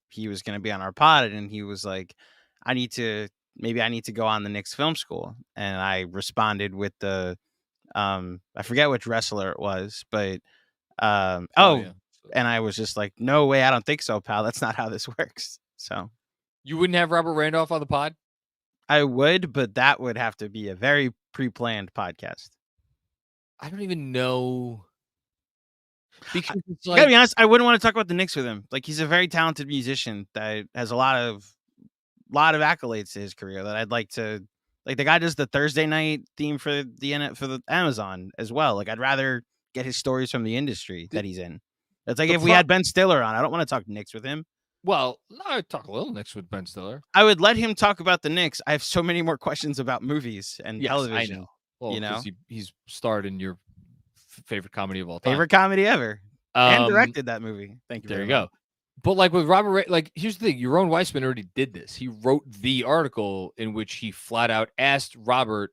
he was going to be on our pod, and he was like, I need to go on the Knicks Film School. And I responded with the I forget which wrestler it was, but yeah. And I was just like, no way, I don't think so, pal. That's not how this works. So you wouldn't have Robert Randolph on the pod? I would, but that would have to be a very pre-planned podcast. I don't even know. Because it's like, gotta be honest, I wouldn't want to talk about the Knicks with him. Like, he's a very talented musician that has a lot of accolades to his career that I'd like to. Like, the guy does the Thursday night theme for the Amazon as well. Like, I'd rather get his stories from the industry that he's in. It's like if we had Ben Stiller on, I don't want to talk Knicks with him. Well, I'd talk a little Knicks with Ben Stiller. I would let him talk about the Knicks. I have so many more questions about movies and television. I know. Well, you know, he's starred in your favorite comedy of all time. Favorite comedy ever. And directed that movie. Thank you. There you go. But like with Robert, like, here's the thing. Yaron Weissman already did this. He wrote the article in which he flat out asked Robert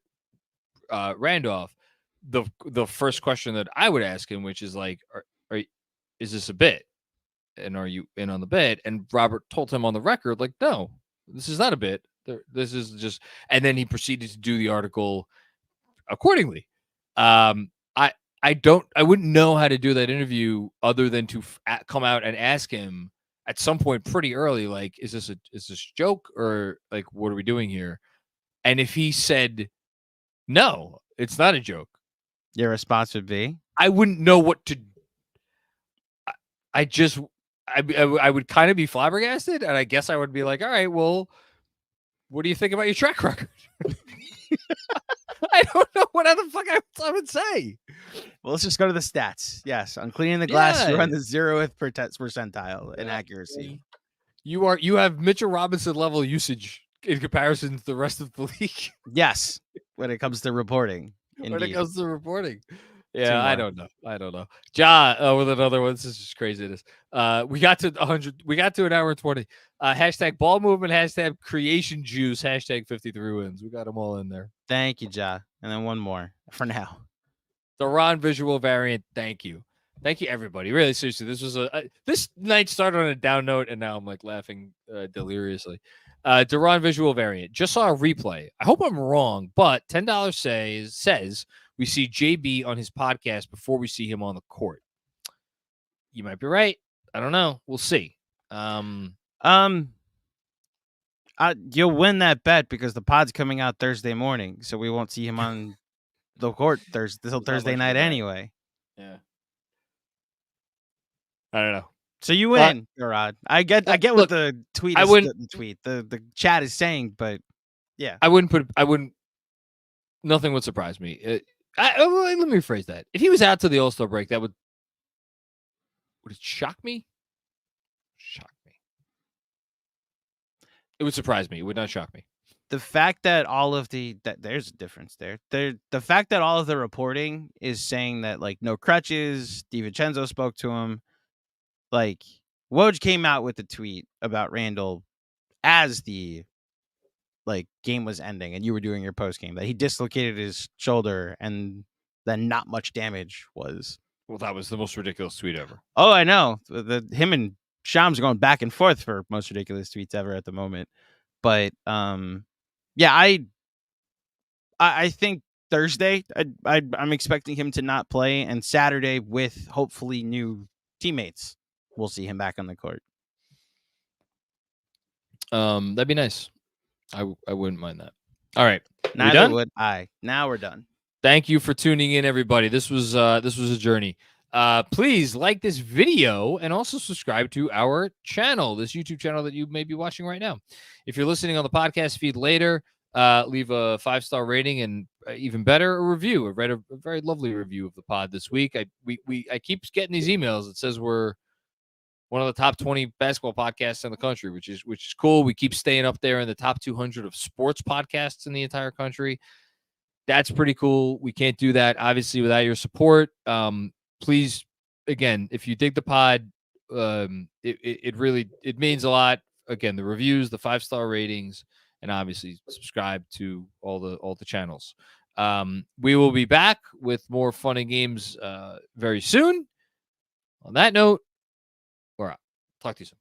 Randolph the first question that I would ask him, which is like, is this a bit? And are you in on the bit? And Robert told him on the record, like, no, this is not a bit. This is just, and then he proceeded to do the article accordingly. I wouldn't know how to do that interview other than to come out and ask him at some point pretty early, like, is this a joke, or like, what are we doing here? And if he said, no, it's not a joke, your response would be, I wouldn't know what to. I would kind of be flabbergasted, and I guess I would be like, all right, well, what do you think about your track record? I don't know what other fuck I would say. Well, let's just go to the stats. Yes, on cleaning the glass, you're on the 0th percentile in accuracy. You have Mitchell Robinson level usage in comparison to the rest of the league. Yes, when it comes to reporting. When it comes to reporting. Yeah, I don't know. Ja, with another one. This is just craziness. We got to 100. We got to an hour and 20. Hashtag ball movement. Hashtag creation juice. Hashtag 53 wins. We got them all in there. Thank you, Ja. And then one more for now. The Ron visual variant. Thank you, everybody. Really, seriously, this was this night started on a down note, and now I'm like laughing deliriously. Duran visual variant. Just saw a replay. I hope I'm wrong, but $10 says we see JB on his podcast before we see him on the court. You might be right. I don't know. We'll see. You'll win that bet because the pod's coming out Thursday morning, so we won't see him on the court Thursday night anyway. Yeah. I don't know. So you win, Rod. I get what the tweet is. The chat is saying, but yeah. Nothing would surprise me. Let me rephrase that. If he was out to the All-Star break, would it shock me? Shock me. It would surprise me. It would not shock me. the fact that there's a difference there. The fact that all of the reporting is saying that like no crutches, DiVincenzo spoke to him. Like Woj came out with a tweet about Randall as the game was ending and you were doing your post game that he dislocated his shoulder and then not much damage was. Well, that was the most ridiculous tweet ever. Oh, I know. Him and Shams are going back and forth for most ridiculous tweets ever at the moment. But yeah, I think Thursday I'm expecting him to not play, and Saturday with hopefully new teammates, we'll see him back on the court. That'd be nice. I wouldn't mind that. All right. Neither would I. Now we're done. Thank you for tuning in, everybody. This was a journey. Please like this video and also subscribe to our channel, this YouTube channel that you may be watching right now. If you're listening on the podcast feed later, leave a 5-star rating and even better, a review. I read a very lovely review of the pod this week. I keep getting these emails that says we're one of the top 20 basketball podcasts in the country, which is cool. We keep staying up there in the top 200 of sports podcasts in the entire country. That's pretty cool. We can't do that, obviously, without your support. Please, again, if you dig the pod, it means a lot. Again, the reviews, the 5-star ratings, and obviously subscribe to all the channels. We will be back with more fun and games very soon. On that note, we're out. Talk to you soon.